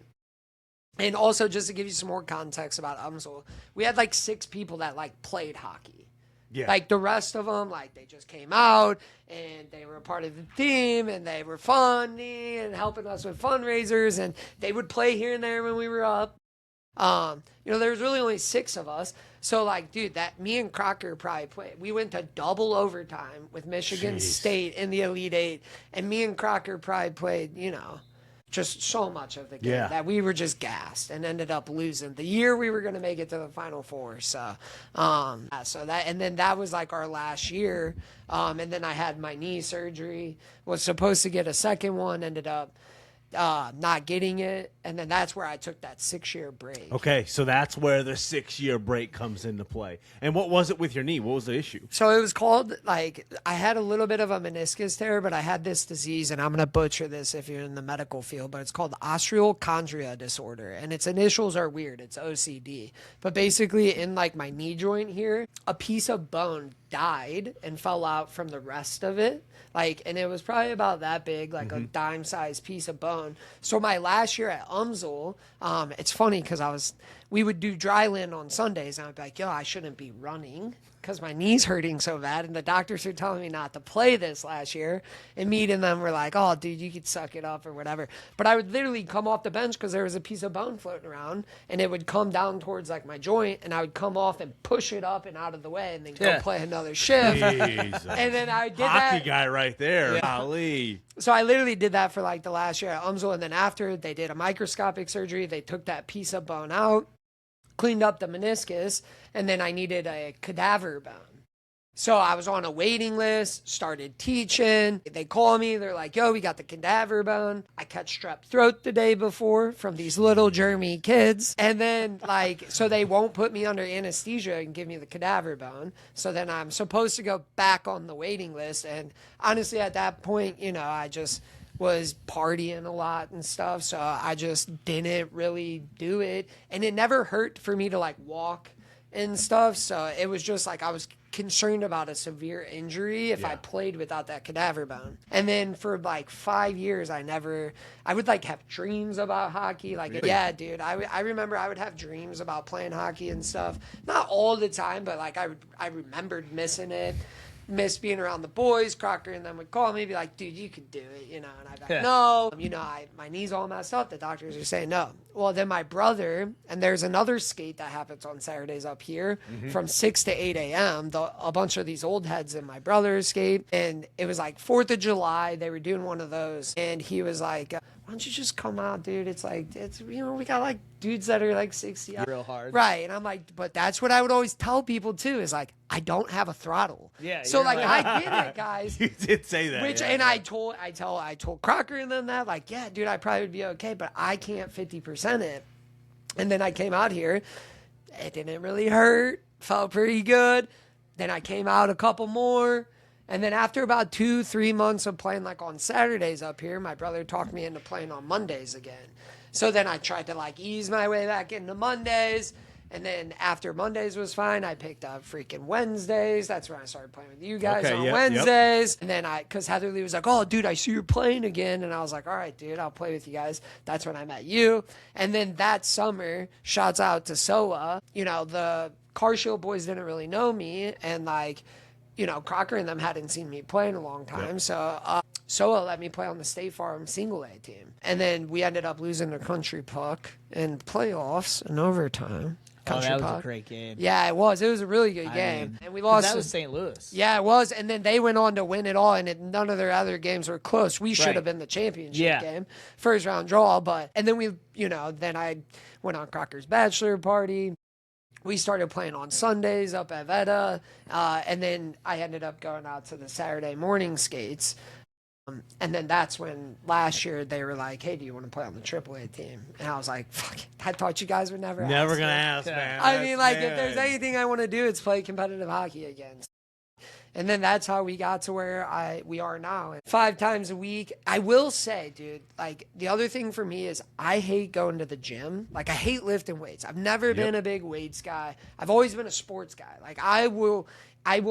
And also, just to give you some more context about Umsel, we had 6 people that played hockey. Yeah. The rest of them, they just came out and they were a part of the team and they were funny and helping us with fundraisers, and they would play here and there when we were up. There was really only 6 of us. So, dude, that me and Crocker probably played. We went to double overtime with Michigan State in the Elite Eight, and me and Crocker probably played, just so much of the game that we were just gassed and ended up losing the year we were going to make it to the Final Four. So, and then that was our last year. And then I had my knee surgery, was supposed to get a second one, ended up not getting it, and then that's where I took that 6-year break. Okay, so that's where the 6-year break comes into play. And what was it with your knee? What was the issue? So it was called, I had a little bit of a meniscus tear, but I had this disease, and I'm going to butcher this if you're in the medical field, but it's called osteochondria disorder, and its initials are weird. It's OCD. But basically in my knee joint here, a piece of bone died and fell out from the rest of it. Like, and it was probably about that big, like a dime-sized piece of bone. So my last year at UMSL, it's funny because we would do dry land on Sundays, and I'd be like, yo, I shouldn't be running because my knee's hurting so bad, and the doctors are telling me not to play this last year. And me and them were like, oh, dude, you could suck it up or whatever. But I would literally come off the bench because there was a piece of bone floating around, and it would come down towards like my joint, and I would come off and push it up and out of the way, and then go play another shift. And then I did Hockey guy right there. Golly. So I literally did that for like the last year at UMSL, and then after they did a microscopic surgery, they took that piece of bone out, cleaned up the meniscus, and then I needed a cadaver bone. So I was on a waiting list, started teaching. They call me. They're like, yo, we got the cadaver bone. I catch strep throat the day before from these little germy kids. And then, like, so they won't put me under anesthesia and give me the cadaver bone. So then I'm supposed to go back on the waiting list. And honestly, at that point, you know, I just was partying a lot and stuff. So I just didn't really do it. And it never hurt for me to, like, walk and stuff. So it was just like I was concerned about a severe injury if I played without that cadaver bone. And then for like 5 years, I would like have dreams about hockey. Like, really? Yeah, dude, I remember I would have dreams about playing hockey and stuff. Not all the time, but like I remembered missing it. Miss being around the boys. Crocker and them would call me, be like, dude, you could do it, you know, and I'd be like, no, you know, my knee's all messed up. The doctors are saying no. Well, then my brother, and there's another skate that happens on Saturdays up here from 6 to 8 a.m. A bunch of these old heads in my brother's skate, and it was like 4th of July. They were doing one of those, and he was like, why don't you just come out, dude? It's like, you know, we got like dudes that are like 60. Real hard. Right. And I'm like, but that's what I would always tell people too, is like, I don't have a throttle. Yeah. So like, I get it, guys. You did say that. Which, and I told Crocker and them that, like, yeah, dude, I probably would be okay, but I can't 50% it. And then I came out here. It didn't really hurt. Felt pretty good. Then I came out a couple more. And then after about 2-3 months of playing like on Saturdays up here, my brother talked me into playing on Mondays again. So then I tried to like ease my way back into Mondays. And then after Mondays was fine, I picked up freaking Wednesdays. That's when I started playing with you guys on Wednesdays. And then because Heather Lee was like, oh, dude, I see you're playing again. And I was like, all right, dude, I'll play with you guys. That's when I met you. And then that summer, shouts out to SOA. You know, the Car Show boys didn't really know me. And like, you know, Crocker and them hadn't seen me play in a long time. So SOA let me play on the State Farm single A team. And then we ended up losing the Country Puck in playoffs in overtime. That was a great game. Yeah, it was. It was a really good game. And we lost. That was St. Louis. Yeah, it was. And then they went on to win it all, and none of their other games were close. We should have been the championship game. First round draw. And then we, you know, then I went on Crocker's bachelor party. We started playing on Sundays up at Veta. And then I ended up going out to the Saturday morning skates. And then that's when last year they were like, hey, do you want to play on the AAA team? And I was like, fuck it. I thought you guys would never ask. Never going to ask, man. I mean, like, if there's anything I want to do, it's play competitive hockey again. And then that's how we got to where we are now. And 5 times a week. I will say, dude, like, the other thing for me is I hate going to the gym. Like, I hate lifting weights. I've never been a big weights guy. I've always been a sports guy. Like, I will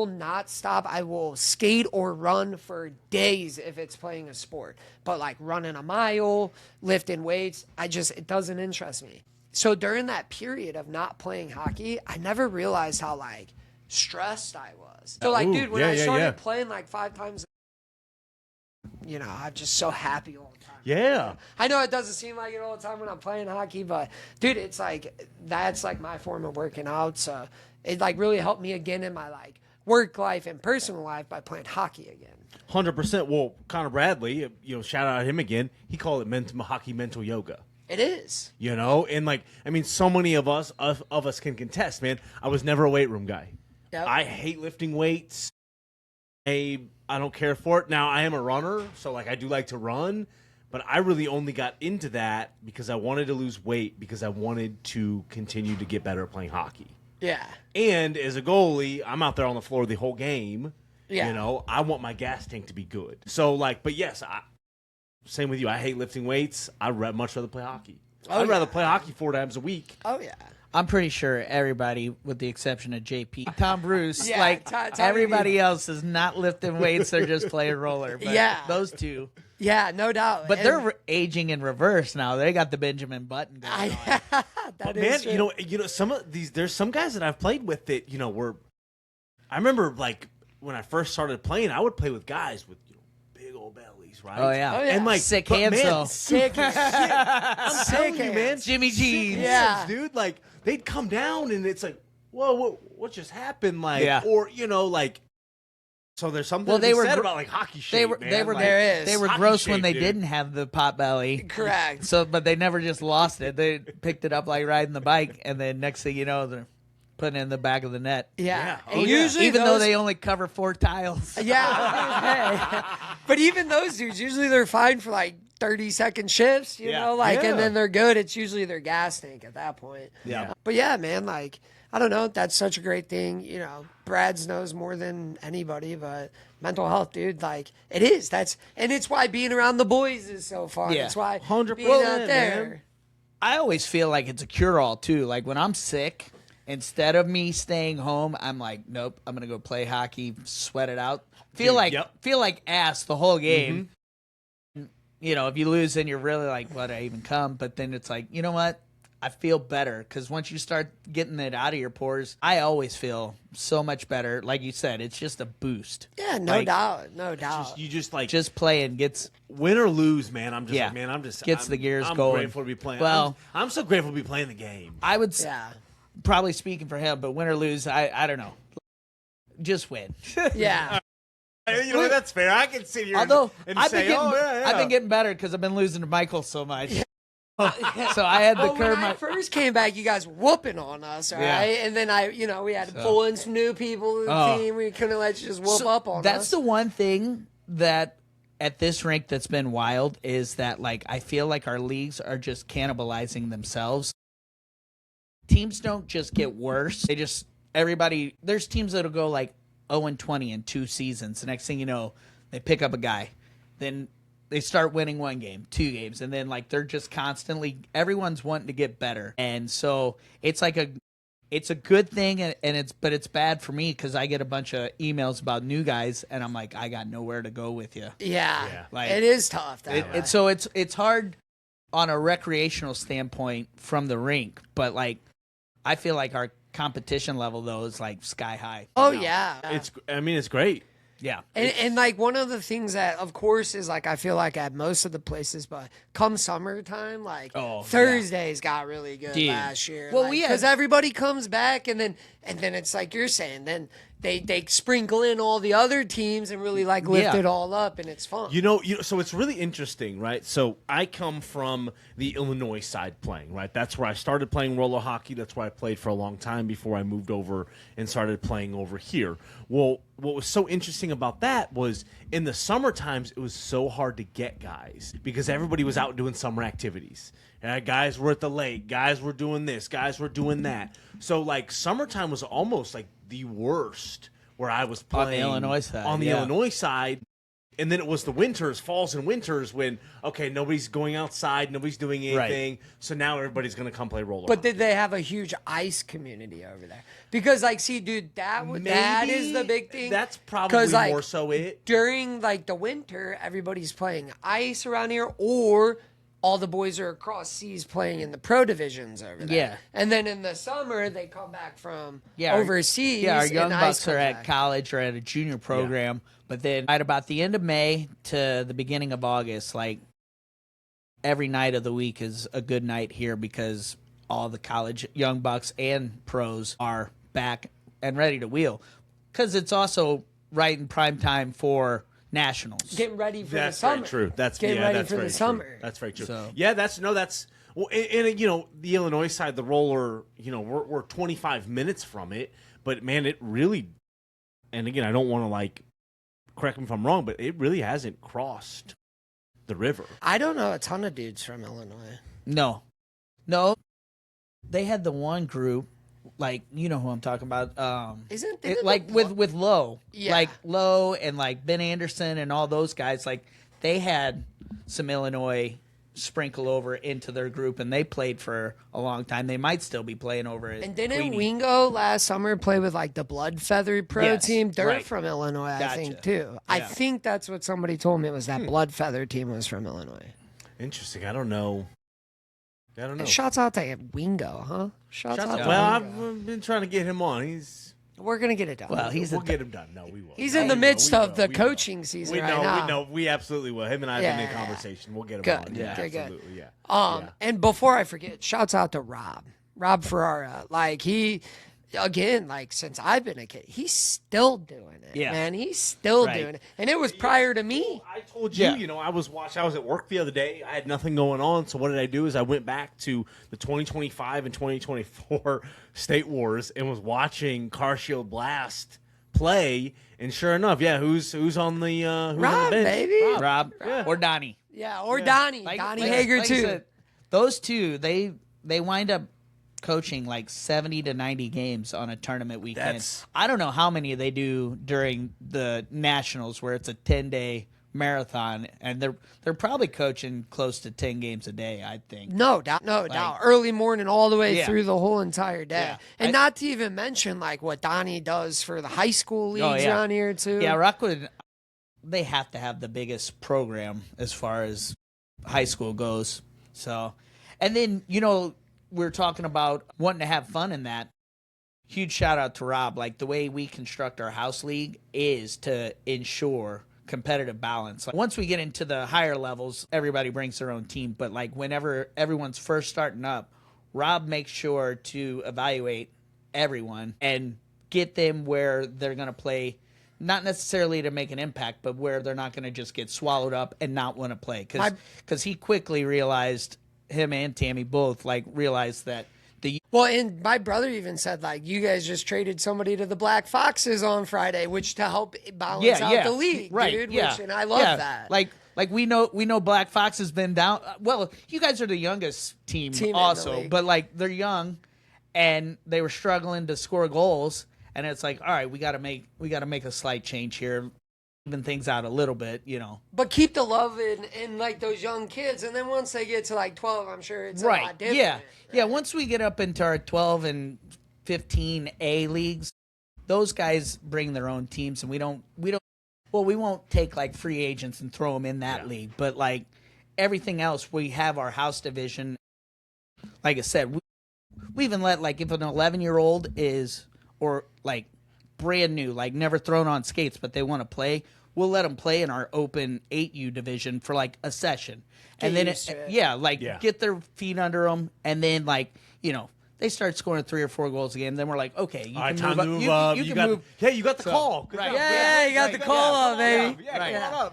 not stop. I will skate or run for days if it's playing a sport. But like running a mile, lifting weights, it doesn't interest me. So during that period of not playing hockey, I never realized how like stressed I was. So like, dude, when I started playing like 5 times, you know, I'm just so happy all the time. Yeah. I know it doesn't seem like it all the time when I'm playing hockey, but dude, it's like, that's like my form of working out. So it like really helped me again in my like work life and personal life by playing hockey again. 100%. Well, Connor Bradley, you know, shout out him again. He called it hockey mental yoga. It is. You know, and like, I mean, so many of us can contest, man. I was never a weight room guy. Yep. I hate lifting weights. I don't care for it. Now, I am a runner, so like I do like to run, but I really only got into that because I wanted to lose weight because I wanted to continue to get better at playing hockey. Yeah. And as a goalie, I'm out there on the floor the whole game. Yeah. You know, I want my gas tank to be good. So, like, but yes, same with you. I hate lifting weights. I'd much rather play hockey. I'd rather play hockey 4 times a week. Oh, yeah. I'm pretty sure everybody, with the exception of JP, Tom Bruce, Yeah, like Tommy everybody B. else is not lifting weights; they're just playing roller. But Yeah. those two. Yeah, no doubt. But And they're aging in reverse now. They got the Benjamin Button going on. that Man, is true. you know, some of these. There's some guys that I've played with that were. I remember like when I first started playing, I would play with guys with big old bellies, right? Oh yeah, yeah. And like sick but hands man, though. Sick as shit. I'm telling you, man, hands. Jimmy Jeans. sick Yeah. hands, dude. Like they'd come down and it's like, whoa, what just happened? Like, Yeah. or like. So there's something to they be were said gr- about like hockey shape. They were man. they were Like, There is. they were hockey gross shape, when they dude. didn't have the pot belly. Correct. So, but they never just lost it. They picked it up like riding the bike, and then next thing you know, they're putting it in the back of the net. Yeah. Yeah. And Oh, yeah. usually Even though those- they only cover 4 tiles. Yeah. But even those dudes, usually they're fine for like 30-second shifts, you Yeah. know, like, Yeah. and then they're good. It's usually their gas tank at that point. Yeah. But yeah, man, like, I don't know. That's such a great thing. You know, Brad's knows more than anybody, but mental health, dude, like, it is. And it's why being around the boys is so fun. Yeah. It's why 100%, being out there. man. I always feel like it's a cure-all too. Like when I'm sick, instead of me staying home, I'm like, nope, I'm gonna go play hockey, sweat it out. Feel like ass the whole game. You know, if you lose, then you're really like, what, I even come? But then it's like, you know what? I feel better because once you start getting it out of your pores, I always feel so much better. Like you said, it's just a boost. Yeah, no Like, doubt. No doubt. Just, you just like Just playing gets win or lose, man. I'm just Yeah. like, man, I'm just Gets the gears I'm going. grateful to be playing. Well- I'm so grateful to be playing the game. I would yeah. probably speaking for him, but win or lose, I don't know. Just win. Yeah. You know, that's fair. I can sit here Although and I've say, been getting, oh, yeah, yeah. I've been getting better because I've been losing to Michael so much. So I had to Well, when curb I my. first came back, you guys whooping on us, right? Yeah. And then we had to pull in some new people to the Oh. team. We couldn't let you just whoop So up on that's us. the one thing that at this rink that's been wild is that like I feel like our leagues are just cannibalizing themselves. Teams don't just get worse; they just everybody. There's teams that'll go like 0-20 in 2 seasons. The next thing you know, they pick up a guy, then they start winning 1 game, 2 games, and then like they're just constantly everyone's wanting to get better, and so it's like it's a good thing, and it's bad for me because I get a bunch of emails about new guys, and I'm like I got nowhere to go with you. Yeah. Like- it is tough. That way. So it's hard on a recreational standpoint from the rink, but like I feel like our competition level though is like sky high. Oh, yeah. It's great. Yeah. And like one of the things that, of course, is like I feel like at most of the places, but come summertime, like Oh, Thursdays got really good Dude. last year. Well, we had- because everybody comes back, and then it's like you're saying, then they sprinkle in all the other teams and really like lift Yeah. it all up, and it's fun. You know, so it's really interesting, right? So I come from the Illinois side playing, right? That's where I started playing roller hockey. That's where I played for a long time before I moved over and started playing over here. Well, what was so interesting about that was in the summer times, it was so hard to get guys because everybody was out doing summer activities. Guys were at the lake. Guys were doing this. Guys were doing that. So, like, summertime was almost like the worst where I was On the playing Illinois side, On the yeah. Illinois side. And then it was the winters, falls and winters when, okay, nobody's going outside, nobody's doing anything. So now everybody's going to come play roller But hockey. did they have a huge ice community over there? Because, like, see, dude, that is the big thing. That's probably 'Cause, like, more so it. during like the winter, everybody's playing ice around here, or all the boys are across seas playing in the pro divisions over there. Yeah. And then in the summer, they come back from Yeah, our- overseas. Yeah, our and young ice bucks are comes at back. college or at a junior program, but then at about the end of May to the beginning of August, like every night of the week is a good night here because all the college young bucks and pros are back and ready to wheel. Because it's also right in prime time for nationals. Getting ready for That's the summer. very true. That's getting yeah, ready that's for very the true. summer. That's very true. So- Yeah, that's well, and you know, the Illinois side, the roller, you know, we're 25 minutes from it, but man, it really, and again, I don't want to like correct me if I'm wrong, but it really hasn't crossed the river. I don't know a ton of dudes from Illinois. No. They had the one group, like you know who I'm talking about. Isn't Like with Lowe, Yeah. like Lowe and like Ben Anderson and all those guys, like they had some Illinois sprinkle over into their group, and they played for a long time. They might still be playing over it. And didn't Wingo last summer play with like the Blood Feather Pro Yes, team? They're right. from Illinois, I think, Gotcha. too. I Yeah. think that's what somebody told me was that Blood Feather team was from Illinois. Interesting. I don't know. And shouts out to Wingo, huh? Shouts out to Well, Wingo. I've been trying to get him on. We're going to get it done. Well, We'll get him done. No, we will. He's in the midst of the coaching season We right know. now. We know. We absolutely will. Him and I have been in Yeah. conversation. We'll get him Good. on. Yeah. Good. Absolutely. Yeah. And before I forget, shouts out to Rob Ferrara. Like he, again, like since I've been a kid, he's still doing it. Yeah. Man, he's still Right. doing it, and it was prior to me. I told you, Yeah. I was at work the other day. I had nothing going on. So what did I do is I went back to the 2025 and 2024 State Wars and was watching Car Shield Blast play. And sure enough, who's on the Rob, bench? baby. Rob or Donnie. Yeah, or Donnie Hager like I too. said, those two, they wind up coaching like 70 to 90 games on a tournament weekend. I don't know how many they do during the Nationals where it's a 10-day marathon, and they're probably coaching close to 10 games a day, I think. No doubt. Early morning all the way Yeah. through the whole entire day. Yeah. And not to even mention like what Donnie does for the high school leagues yeah. around here too. Yeah, Rockwood, they have to have the biggest program as far as high school goes. So, and then, we're talking about wanting to have fun in that. Huge shout out to Rob. Like the way we construct our house league is to ensure competitive balance. Like, once we get into the higher levels, everybody brings their own team. But like whenever everyone's first starting up, Rob makes sure to evaluate everyone and get them where they're going to play, not necessarily to make an impact, but where they're not going to just get swallowed up and not want to play. Because he quickly realized, him and Tammy both realized that and my brother even said like you guys just traded somebody to the Black Foxes on Friday, which to help balance out the league, right, dude. Yeah, And I love that. Like we know Black Fox has been down. Well, you guys are the youngest team in the also, league. but they're young and they were struggling to score goals, and it's like, all right, we got to make a slight change here. Even things out a little bit, But keep the love in like those young kids, and then once they get to like 12, I'm sure it's a lot different. Yeah. Once we get up into our 12 and 15 A leagues, those guys bring their own teams, and we won't take like free agents and throw them in that league. But like everything else, we have our house division. Like I said, we even let like if an 11-year-old is or like brand new, like never thrown on skates, but they want to play, we'll let them play in our open 8U division for like a session. And then get their feet under them, and then they start scoring 3 or 4 goals a game. Then we're like, okay, you can time move to up. move up. You can move. You got the call. Good Right. job. Yeah, you got the call up, baby. Yeah, come on up.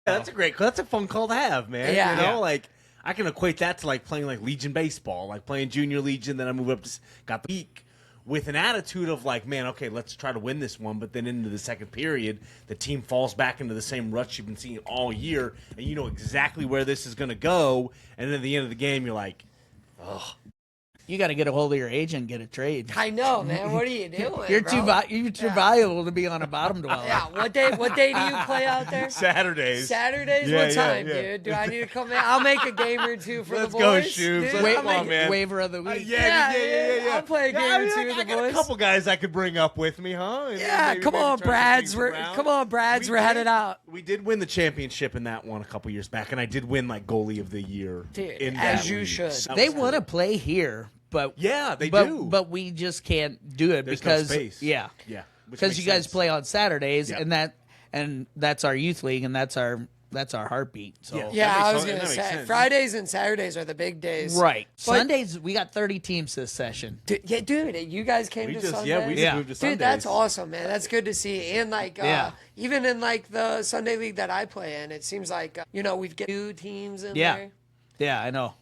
Yeah, that's a fun call to have, man. Yeah. Like I can equate that to like playing like Legion baseball, like playing junior Legion. Then I move up to got the peak with an attitude of like, man, okay, let's try to win this one. But then into the second period, the team falls back into the same ruts you've been seeing all year, and you know exactly where this is going to go. And then at the end of the game, you're like, oh. You got to get a hold of your agent and get a trade. I know, man. What are you doing? You're bro? too valuable to be on a bottom dweller. Yeah. What day do you play out there? Saturdays. Saturdays? Yeah, What time, yeah. dude? Do I need to come in? I'll make a game or two for Let's the go, boys. Shubes. dude. Let's I'll come on, make- man. Waiver of the week. Yeah. I'll play a game or two with I the got a boys. couple guys I could bring up with me, huh? And Yeah, maybe come on, turn some Brads. things We're around. We headed did- out. We did win the championship in that one a couple years back, and I did win like goalie of the year. Dude, in as that you league. should. So They that was want to cool. play here, but They but, do. But we just can't do it There's because no space. yeah, Yeah, which because makes you guys sense. play on Saturdays, Yeah. and that's our youth league, and that's our heartbeat. So Yeah. Yeah, That makes I was sense. gonna That makes say sense. Fridays and Saturdays are the big days. right, But- Sundays we got 30 teams this session. Dude, you guys came We to just Sundays. we just Yeah. moved to Dude, Sundays. that's awesome, man. That's good to see. And like, Yeah. even in like the Sunday league that I play in, it seems like we've got 2 teams in Yeah. there. Yeah, I know.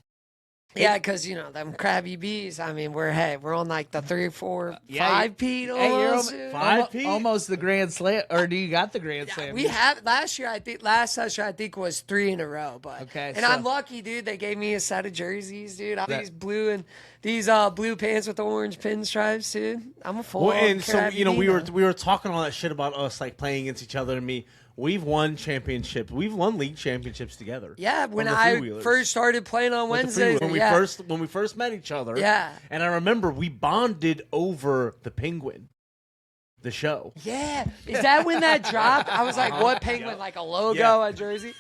Yeah, because them crabby bees. I mean, we're on like the 3, 4, Yeah, 5 Pete Hey, you're almost. dude. 5 Pete? almost the Grand Slam, or do you got the Grand Slam? We have last session I think was 3 in a row, but Okay, and so- I'm lucky, dude. They gave me a set of jerseys, dude. These blue blue pants with the orange pinstripes, dude. I'm a full. Well, and so crabby we bee now. were talking all that shit about us like playing against each other and me We've won championships. We've won league championships together. Yeah, when on the I three-wheelers. first started playing on With the Wednesdays. three-wheelers. When we first met each other. Yeah. And I remember we bonded over the Penguin, the show. Yeah. Is that when that dropped? I was like, what penguin? Like a logo, a jersey?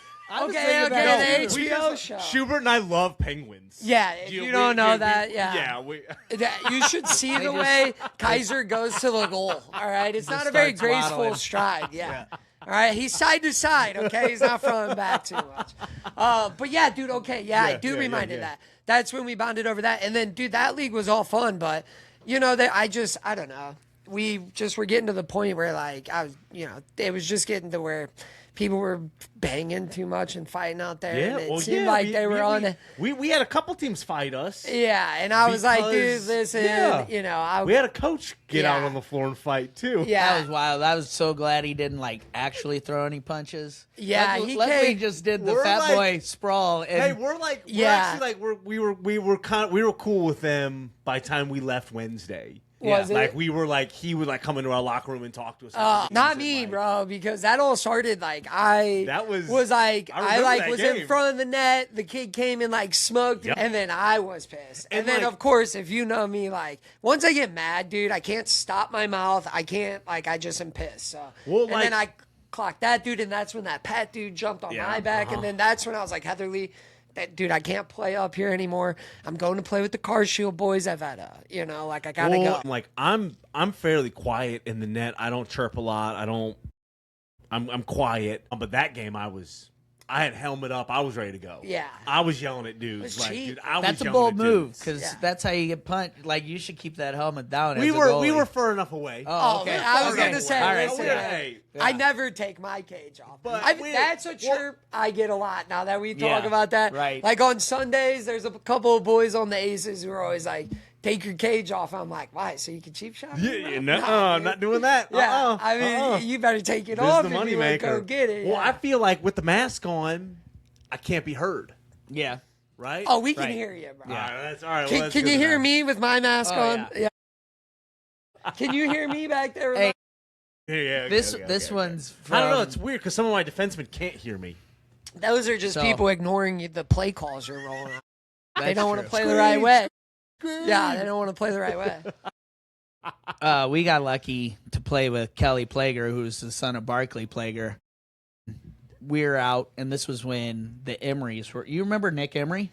Okay, the HBO show. Schubert and I love penguins. Yeah, if you don't know that, yeah. Yeah, You should see the way Kaiser goes to the goal, all right? It's not a very graceful waddling. stride, yeah. All right, he's side to side, okay? He's not front and back too much. But yeah, dude, okay, I do remind that. That's when we bonded over that. And then, dude, that league was all fun, but, you know, I don't know. We just were getting to the point where, like, it was just getting to where people were banging too much and fighting out there. Yeah, and it seemed like they were on. We had a couple teams fight us. Yeah, and I was like, dude, listen, you know, we had a coach get out on the floor and fight too. Yeah, That was wild. I was so glad he didn't like actually throw any punches. Yeah, Luckily just did the fat boy sprawl. And Hey, we're actually like we were cool with them by the time we left Wednesday. Was it? Like we were like he would like come into our locker room and talk to us. not me, bro, because that all started like I was in front of the net. The kid came and like smoked, and then I was pissed. And then of course, if you know me, like once I get mad, dude, I can't stop my mouth. I can't I just am pissed. So then I clocked that dude, and that's when that Pat dude jumped on my back, and then that's when I was like, Heather Lee. Dude, I can't play up here anymore. I'm going to play with the Car Shield boys. I've had I gotta go. I'm fairly quiet in the net. I don't chirp a lot. I'm quiet. But that game, I had helmet up. I was ready to go. Yeah. I was yelling at dudes. That's a bold move because that's how you get punched. Like you should keep that helmet down. We were far enough away. Oh, okay. I was gonna say, all right, listen, I never take my cage off. But that's a chirp I get a lot now that we talk about that. Right. Like on Sundays, there's a couple of boys on the Aces who are always like, take your cage off. I'm like, why? So you can cheap shot? I'm not doing that. Yeah, I mean, you better take it off if you want to go get it. Well, I feel like with the mask on, I can't be heard. Yeah. Right? Oh, we can hear you, bro. Yeah, that's all right. Can you hear me with my mask on? Yeah. Can you hear me back there? Hey, yeah. This one's from... I don't know. It's weird because some of my defensemen can't hear me. Those are just people ignoring the play calls you're rolling out. They don't want to play Scream. the right way. Yeah, they don't want to play the right way. We got lucky to play with Kelly Plager, who's the son of Barkley Plager. We're out, and this was when the Emerys were. You remember Nick Emery?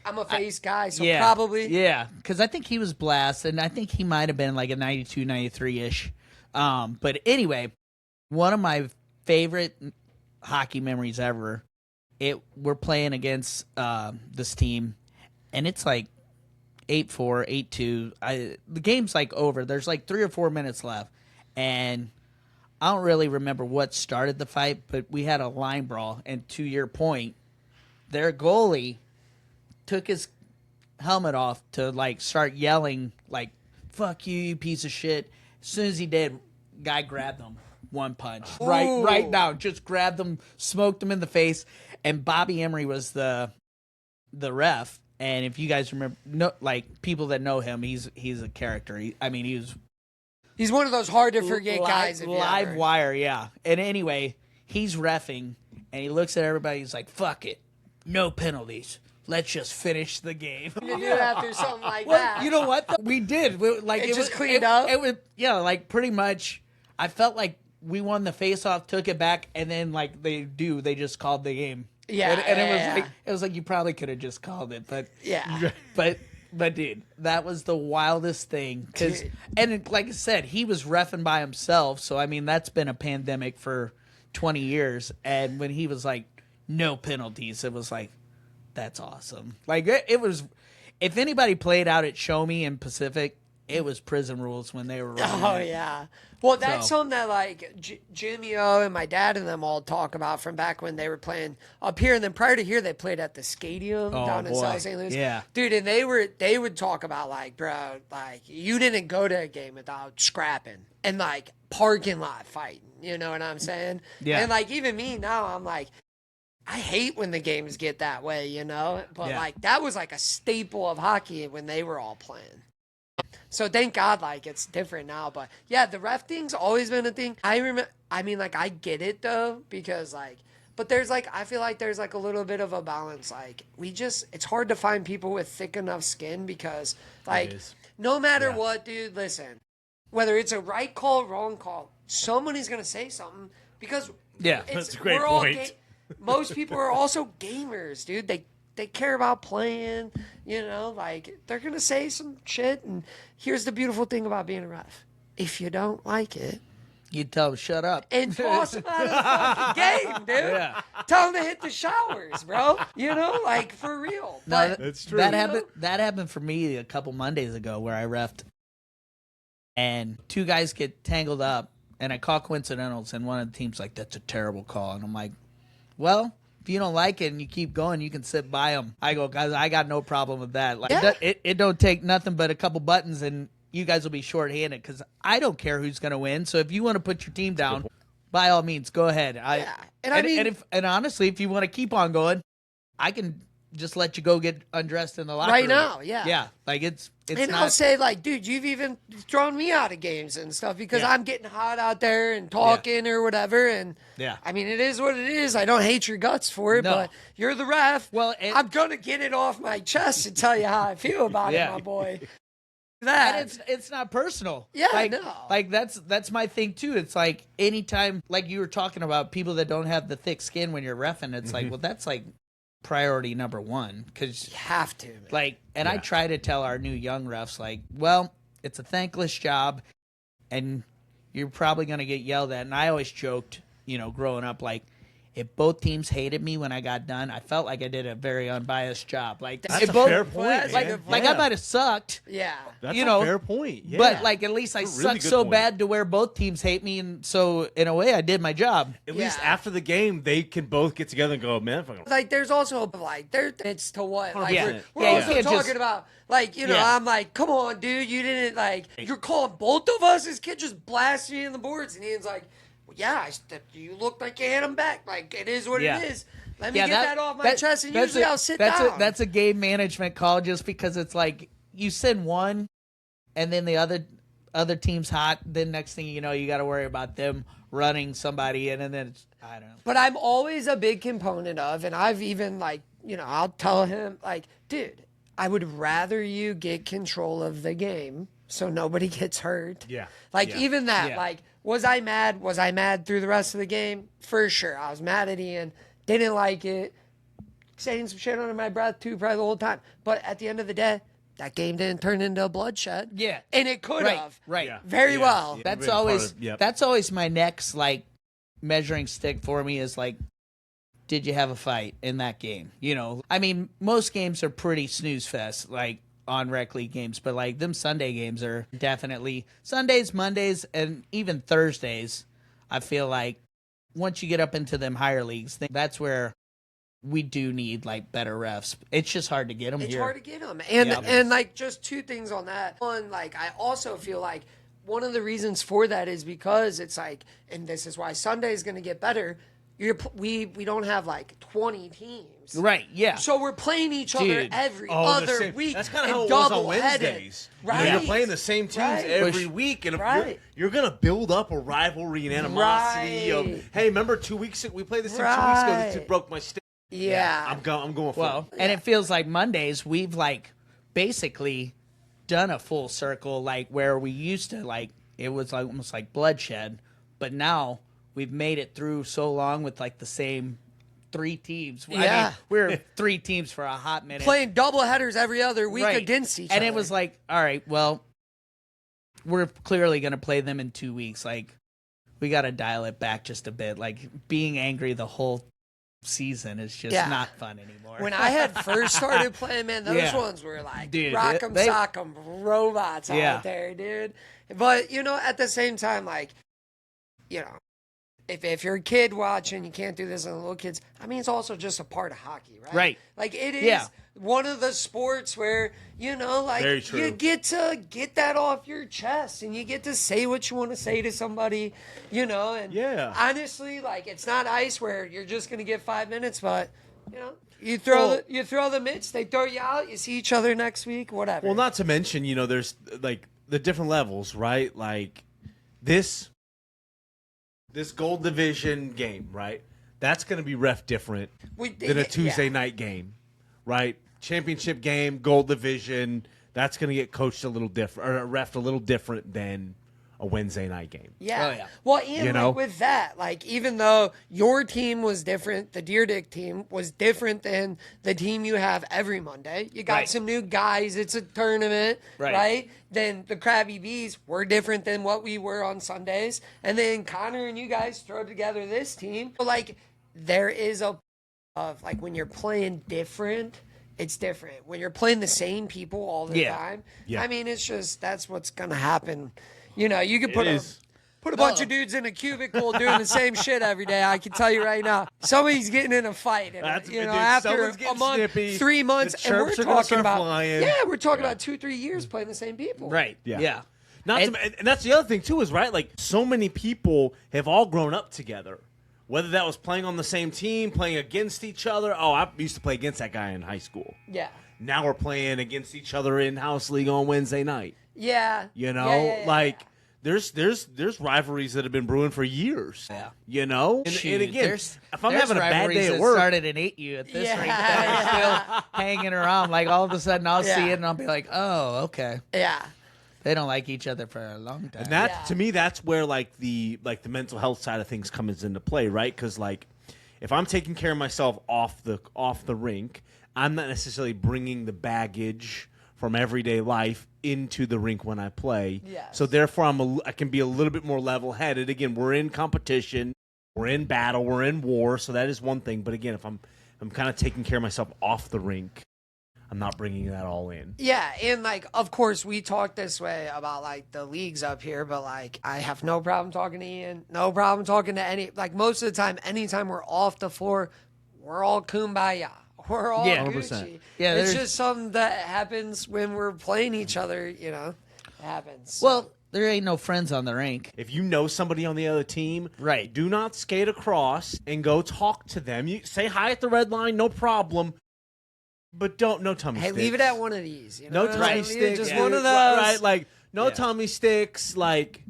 I'm a face guy, so yeah, probably. Yeah, because I think he was blessed, and I think he might have been like a 92, 93-ish. But anyway, one of my favorite hockey memories ever, we're playing against this team, and it's like 8-4, 8-2. The game's like over. There's like 3 or 4 minutes left, and I don't really remember what started the fight, but we had a line brawl, and to your point, their goalie took his helmet off to like start yelling like "fuck you, you piece of shit." As soon as he did, guy grabbed him, one punch, right now, just grabbed him, smoked him in the face, and Bobby Emery was the ref. And if you guys remember, like people that know him, he's a character. He's one of those hard to forget guys. Live wire, yeah. And anyway, he's reffing, and he looks at everybody. He's like, "Fuck it, no penalties. Let's just finish the game." You do after something like that. You know what? We did. It just cleaned up. It was like pretty much. I felt like we won the face-off, took it back, and then like they just called the game. Yeah, and it was like you probably could have just called it, but yeah, But dude, that was the wildest thing. Like I said, he was reffing by himself. So I mean, that's been a pandemic for 20 years. And when he was like, no penalties, it was like, that's awesome. Like it was. If anybody played out at Show Me in Pacific, it was prison rules when they were running. Oh yeah. Well, that's something that like Jimmy O and my dad and them all talk about from back when they were playing up here, and then prior to here they played at the stadium down in South St. Louis. Yeah, dude, and they would talk about like, bro, like you didn't go to a game without scrapping and like parking lot fighting. You know what I'm saying? Yeah. And like even me now, I'm like, I hate when the games get that way, you know. But like that was like a staple of hockey when they were all playing. So thank God, like, it's different now. But yeah, the ref thing's always been a thing. I mean, like, I get it though, because like, but there's like, I feel like there's like a little bit of a balance. Like, it's hard to find people with thick enough skin because like, no matter what, dude, listen, whether it's a right call, wrong call, somebody's going to say something because that's a great point. Most people are also gamers, dude. They care about playing, you know, like they're going to say some shit. And here's the beautiful thing about being a ref. If you don't like it, You tell them shut up. and toss them out of the fucking game, dude. Yeah. Tell them to hit the showers, bro. You know, like for real. No, But That's true. That happened for me a couple Mondays ago where I reffed, and two guys get tangled up, and I call coincidentals, and one of the team's like, "That's a terrible call," and I'm like, "Well, if you don't like it and you keep going, you can sit by them." I go, "Guys, I got no problem with that. Like, Yeah. it don't take nothing but a couple buttons, and you guys will be shorthanded because I don't care who's going to win. So if you want to put your team down, by all means, go ahead." And honestly, if you want to keep on going, I can just let you go get undressed in the locker Right room. now, yeah. Yeah, like it's and not. I'll say, like, dude, you've even thrown me out of games and stuff because Yeah. I'm getting hot out there and talking or whatever. And Yeah. I mean, it is what it is. I don't hate your guts for it, No. but you're the ref. Well, I'm gonna get it off my chest and tell you how I feel about Yeah. it, my boy. And That it's not personal. Yeah, like, no. Like that's my thing too. It's like anytime, like you were talking about people that don't have the thick skin when you're reffing. It's like, well, that's like priority number one because you have to. Man. like, and I try to tell our new young refs like, well, it's a thankless job, and you're probably gonna get yelled at. And I always joked, you know, growing up, like, if both teams hated me when I got done, I felt like I did a very unbiased job. Like, That's if a both, fair point. like- man. like Yeah. I might have sucked. Yeah. That's you a know, fair point. Yeah. But like at least I That's a really suck good so point. bad to where both teams hate me, and so in a way I did my job. At least Yeah. after the game, they can both get together and go, man, fucking. Like, there's also like it's to what like 100%. we're Yeah, you also can't talking just- about like, you know, Yeah. I'm like, come on, dude, you didn't like you're calling both of us. This kid just blasted me in the boards, and Ian's like, well, yeah, you look like you hit him back. Like, it is what Yeah. it is. Let me get that off my chest, and that's usually I'll sit down. That's a game management call, just because it's like you send one, and then the other team's hot. Then next thing you know, you got to worry about them running somebody in, and then it's, I don't know. But I'm always a big component of, and I've even like, you know, I'll tell him like, dude, I would rather you get control of the game so nobody gets hurt. Yeah. Like Yeah. even that, Yeah. like, was I mad? Was I mad through the rest of the game? For sure. I was mad at Ian. Didn't like it. Saying some shit under my breath too, probably the whole time. But at the end of the day, that game didn't turn into a bloodshed. Yeah. And it could have. Right. Yeah. Very Yeah. well. Yeah. That's Being part always of- yep. that's always my next like measuring stick for me is like, did you have a fight in that game? You know, I mean, most games are pretty snooze fest, like on rec league games, but like them Sunday games are definitely Sundays, Mondays, and even Thursdays. I feel like once you get up into them higher leagues, that's where we do need like better refs. It's just hard to get them It's here. hard to get them. And Yeah. and like just two things on that. One, like I also feel like one of the reasons for that is because it's like, and this is why Sunday is going to get better. We don't have like 20 teams. Right? Yeah. So we're playing each other Dude. every Oh, the other same- week. That's kind of and how it was on double-headed. Wednesdays. Right. You know, you're playing the same teams Right. every Which- week, and if Right. you're going to build up a rivalry and animosity Right. of, hey, remember 2 weeks ago we played this 2 weeks ago. This Right. broke my stick. Yeah. I'm going for Well, it. and it feels like Mondays we've like basically done a full circle, like where we used to like it was like almost like bloodshed, but now we've made it through so long with like the same three teams. I Yeah. mean, we're three teams for a hot minute. Playing double headers every other week Right. against each and other. it was like, all right, well, we're clearly going to play them in 2 weeks. Like, we got to dial it back just a bit. Like, being angry the whole season is just Yeah. not fun anymore. when I had first started playing, man, those Yeah. ones were like Dude, rock'em they- sock'em robots Yeah. out there, dude. But you know, at the same time, like, you know, if you're a kid watching, you can't do this on little kids. I mean, it's also just a part of hockey, right? Right. Like it is Yeah. one of the sports where you know, like Very true. you get to get that off your chest, and you get to say what you want to say to somebody, you know. And Yeah. honestly, like it's not ice where you're just gonna get 5 minutes, but you know. You throw the mitts, they throw you out. You see each other next week, whatever. Well, not to mention, there's like the different levels, right? Like this gold division game, right? That's going to be ref different than a Tuesday night game, right? Championship game, gold division, that's going to get coached a little different, or reffed a little different than a Wednesday night game. Yeah. Oh, yeah. Well, and with that, like even though your team was different, the Deer Dick team was different than the team you have every Monday. You got some new guys. It's a tournament, right? Then the Krabby Bees were different than what we were on Sundays. And then Connor and you guys throw together this team. Like there is of like when you're playing different, it's different. When you're playing the same people all the time, I mean, it's just that's what's going to happen. You know, you can put a bunch of dudes in a cubicle doing the same shit every day. I can tell you right now, somebody's getting in a fight. And, after a month, snippy, 3 months, and we're talking about we're talking about 2-3 years playing the same people. Right. Yeah. And that's the other thing too is right. Like so many people have all grown up together. Whether that was playing on the same team, playing against each other. Oh, I used to play against that guy in high school. Yeah. Now we're playing against each other in house league on Wednesday night. Yeah. You know, there's rivalries that have been brewing for years. Yeah. You know? And again, if I'm having a bad day at work. Started and ate you at this rate that are still hanging around. Like all of a sudden I'll see it and I'll be like, oh, okay. Yeah. They don't like each other for a long time. And that to me, that's where like the mental health side of things comes into play, right? Because like if I'm taking care of myself off the rink, I'm not necessarily bringing the baggage from everyday life into the rink when I play. Yes. So therefore, I can be a little bit more level-headed. Again, we're in competition, we're in battle, we're in war. So that is one thing. But again, if I'm kind of taking care of myself off the rink, I'm not bringing that all in. Yeah, and like, of course, we talk this way about like the leagues up here, but like, I have no problem talking to Ian, no problem talking to any. Like most of the time, anytime we're off the floor, we're all kumbaya. We're all Gucci. Yeah, it's just something that happens when we're playing each other. You know, it happens. Well, there ain't no friends on the rink. If you know somebody on the other team, right, do not skate across and go talk to them. You say hi at the red line, no problem. But no tummy sticks. Hey, leave it at one of these. You know? No tummy sticks. Just one of those. Right, like, no tummy sticks. Like,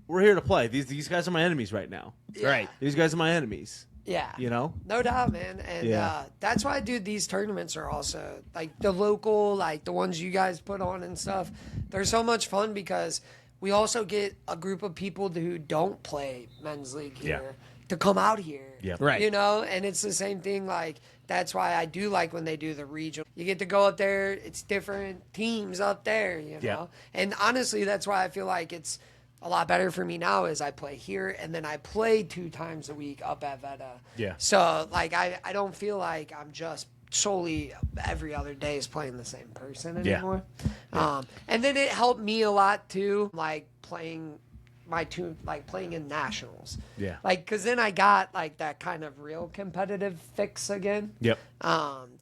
we're here to play. These guys are my enemies right now. Yeah. Right. These guys are my enemies. Yeah. You know? No doubt, man. And that's why, dude, these tournaments are also, like, the local, like, the ones you guys put on and stuff. They're so much fun because we also get a group of people who don't play men's league here to come out here. Yeah. Right. You know? And it's the same thing, like, that's why I do like when they do the regional. You get to go up there. It's different teams up there, you know? Yeah. And honestly, that's why I feel like it's a lot better for me now is I play here and then I play 2 times a week up at Veta. Yeah. So, like, I don't feel like I'm just solely every other day is playing the same person anymore. Yeah. And then it helped me a lot, too, like, playing playing in nationals. Yeah. Like, because then I got, like, that kind of real competitive fix again. Yep.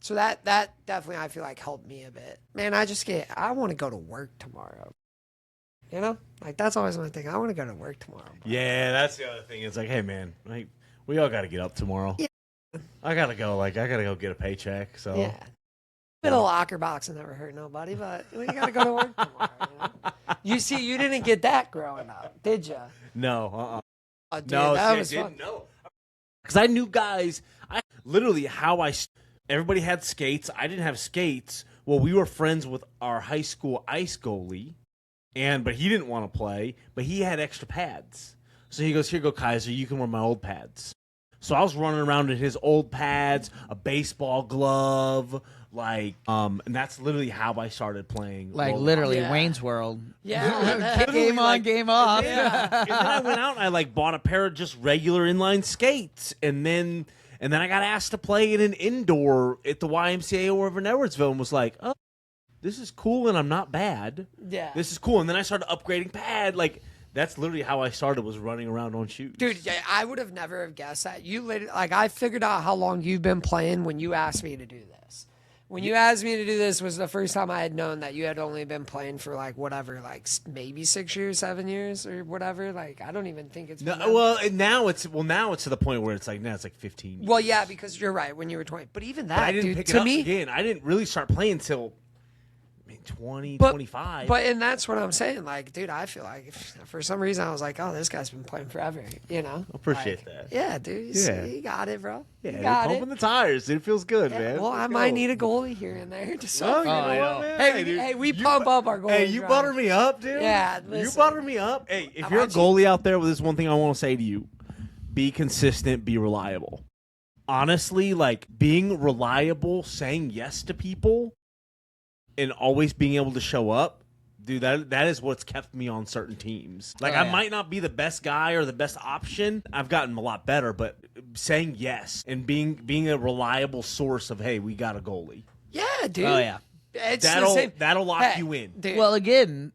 So that definitely, I feel like, helped me a bit. Man, I want to go to work tomorrow. You know? Like, that's always my thing. I want to go to work tomorrow. Bro. Yeah, that's the other thing. It's like, hey, man, like, we all got to get up tomorrow. Yeah. I got to go get a paycheck. So. Yeah. Bit of locker boxing never hurt nobody, but we got to go to work tomorrow. You see, you didn't get that growing up, did you? No. Oh, dude, no, that see, was I fun. didn't know. Because I knew guys. Everybody had skates. I didn't have skates. Well, we were friends with our high school ice goalie, but he didn't want to play, but he had extra pads. So he goes, "Here, go Kaiser. You can wear my old pads." So I was running around in his old pads, a baseball glove, and that's literally how I started playing. Like roller literally Yeah. Wayne's World. Yeah. Game on, game off. Yeah. And then I went out and I bought a pair of just regular inline skates, and then I got asked to play in an indoor at the YMCA over in Edwardsville, and was like, "Oh, this is cool, and I'm not bad. Yeah. This is cool." And then I started upgrading pad. That's literally how I started, was running around on shoes. Dude, I would have never have guessed that. You literally, I figured out how long you've been playing when you asked me to do this. When you asked me to do this was the first time I had known that you had only been playing for maybe 6 years, 7 years or whatever. I don't even think it's been now it's to the point where it's now it's 15 years. Well, yeah, because you're right, when you were 20. But even that, I didn't dude, pick it to up me, again. I didn't really start playing until 20, But- 25. But and that's what I'm saying. Like, dude, I feel like for some reason I was like, oh, this guy's been playing forever. You know, Appreciate Like, that. Yeah, dude, you got it, bro. Yeah, you dude, got pumping it. the tires, dude. It feels good, Yeah, man. well, I Let's might go. need a goalie here and there to Well, you suffer. know I what, know. man? Hey, we you pump bu- up our goalie. Hey, you drive. butter me up, dude. Yeah, you listen. butter me up. Hey, if I'm you're a actually- goalie out there, well, this is one thing I want to say to you: be consistent, be reliable. Honestly, like being reliable, saying yes to people, and always being able to show up. Dude, that is what's kept me on certain teams. Like, Oh, I yeah. might not be the best guy or the best option. I've gotten a lot better, but saying yes and being a reliable source of, hey, we got a goalie. Yeah, dude. Oh yeah. It's the same. That'll lock Hey, you in. dude. Well, again,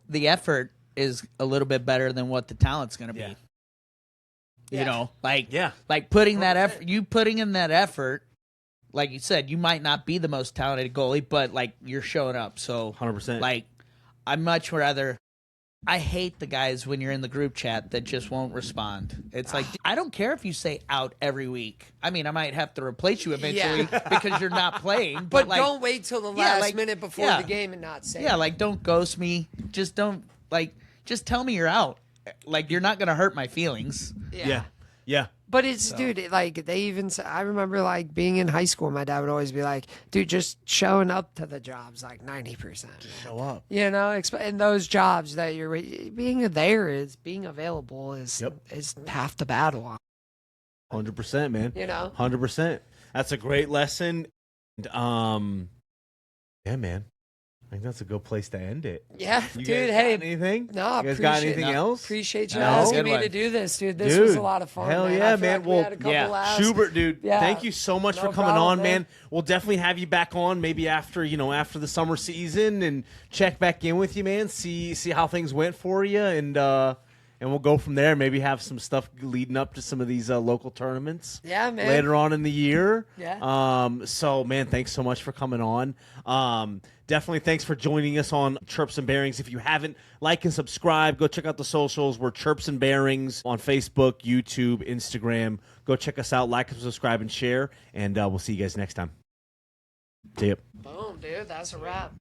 the effort is a little bit better than what the talent's going to be. Yeah. Yeah. You know, like Yeah. like putting that effort, you putting in that effort. Like you said, you might not be the most talented goalie, but like you're showing up. So 100%. like, I much rather. I hate the guys when you're in the group chat that just won't respond. It's like, I don't care if you say out every week. I mean, I might have to replace you eventually because you're not playing. but like, don't wait till the yeah, last like, minute before yeah. the game and not say. yeah, it. like don't ghost me. Just don't just tell me you're out. Like you're not gonna hurt my feelings. Yeah. Yeah. But it's, dude, like, they even say, I remember, like, being in high school, my dad would always be like, dude, just showing up to the jobs, like, 90%. Show up. You know, in those jobs that you're, being there is, being available is half the battle, 100%, man. you know? 100%. That's a great lesson. And, yeah, man. I think that's a good place to end it. Yeah, You dude, guys hey. got anything? No, You guys got appreciate- anything no, else? Appreciate you No, asking good me one. to do this, dude. This was a lot of fun. Hell man. yeah, I feel man. like we Well, had a couple yeah. laughs. Schubert, dude, Yeah. thank you so much No for coming problem, on, man. man. We'll definitely have you back on maybe after, after the summer season and check back in with you, man. See how things went for you, and we'll go from there. Maybe have some stuff leading up to some of these local tournaments. Yeah, man. Later on in the year. Yeah. So, man, thanks so much for coming on. Definitely thanks for joining us on Chirps and Bearings. If you haven't, like and subscribe. Go check out the socials. We're Chirps and Bearings on Facebook, YouTube, Instagram. Go check us out. Like and subscribe and share. And we'll see you guys next time. See ya. Boom, dude. That's a wrap.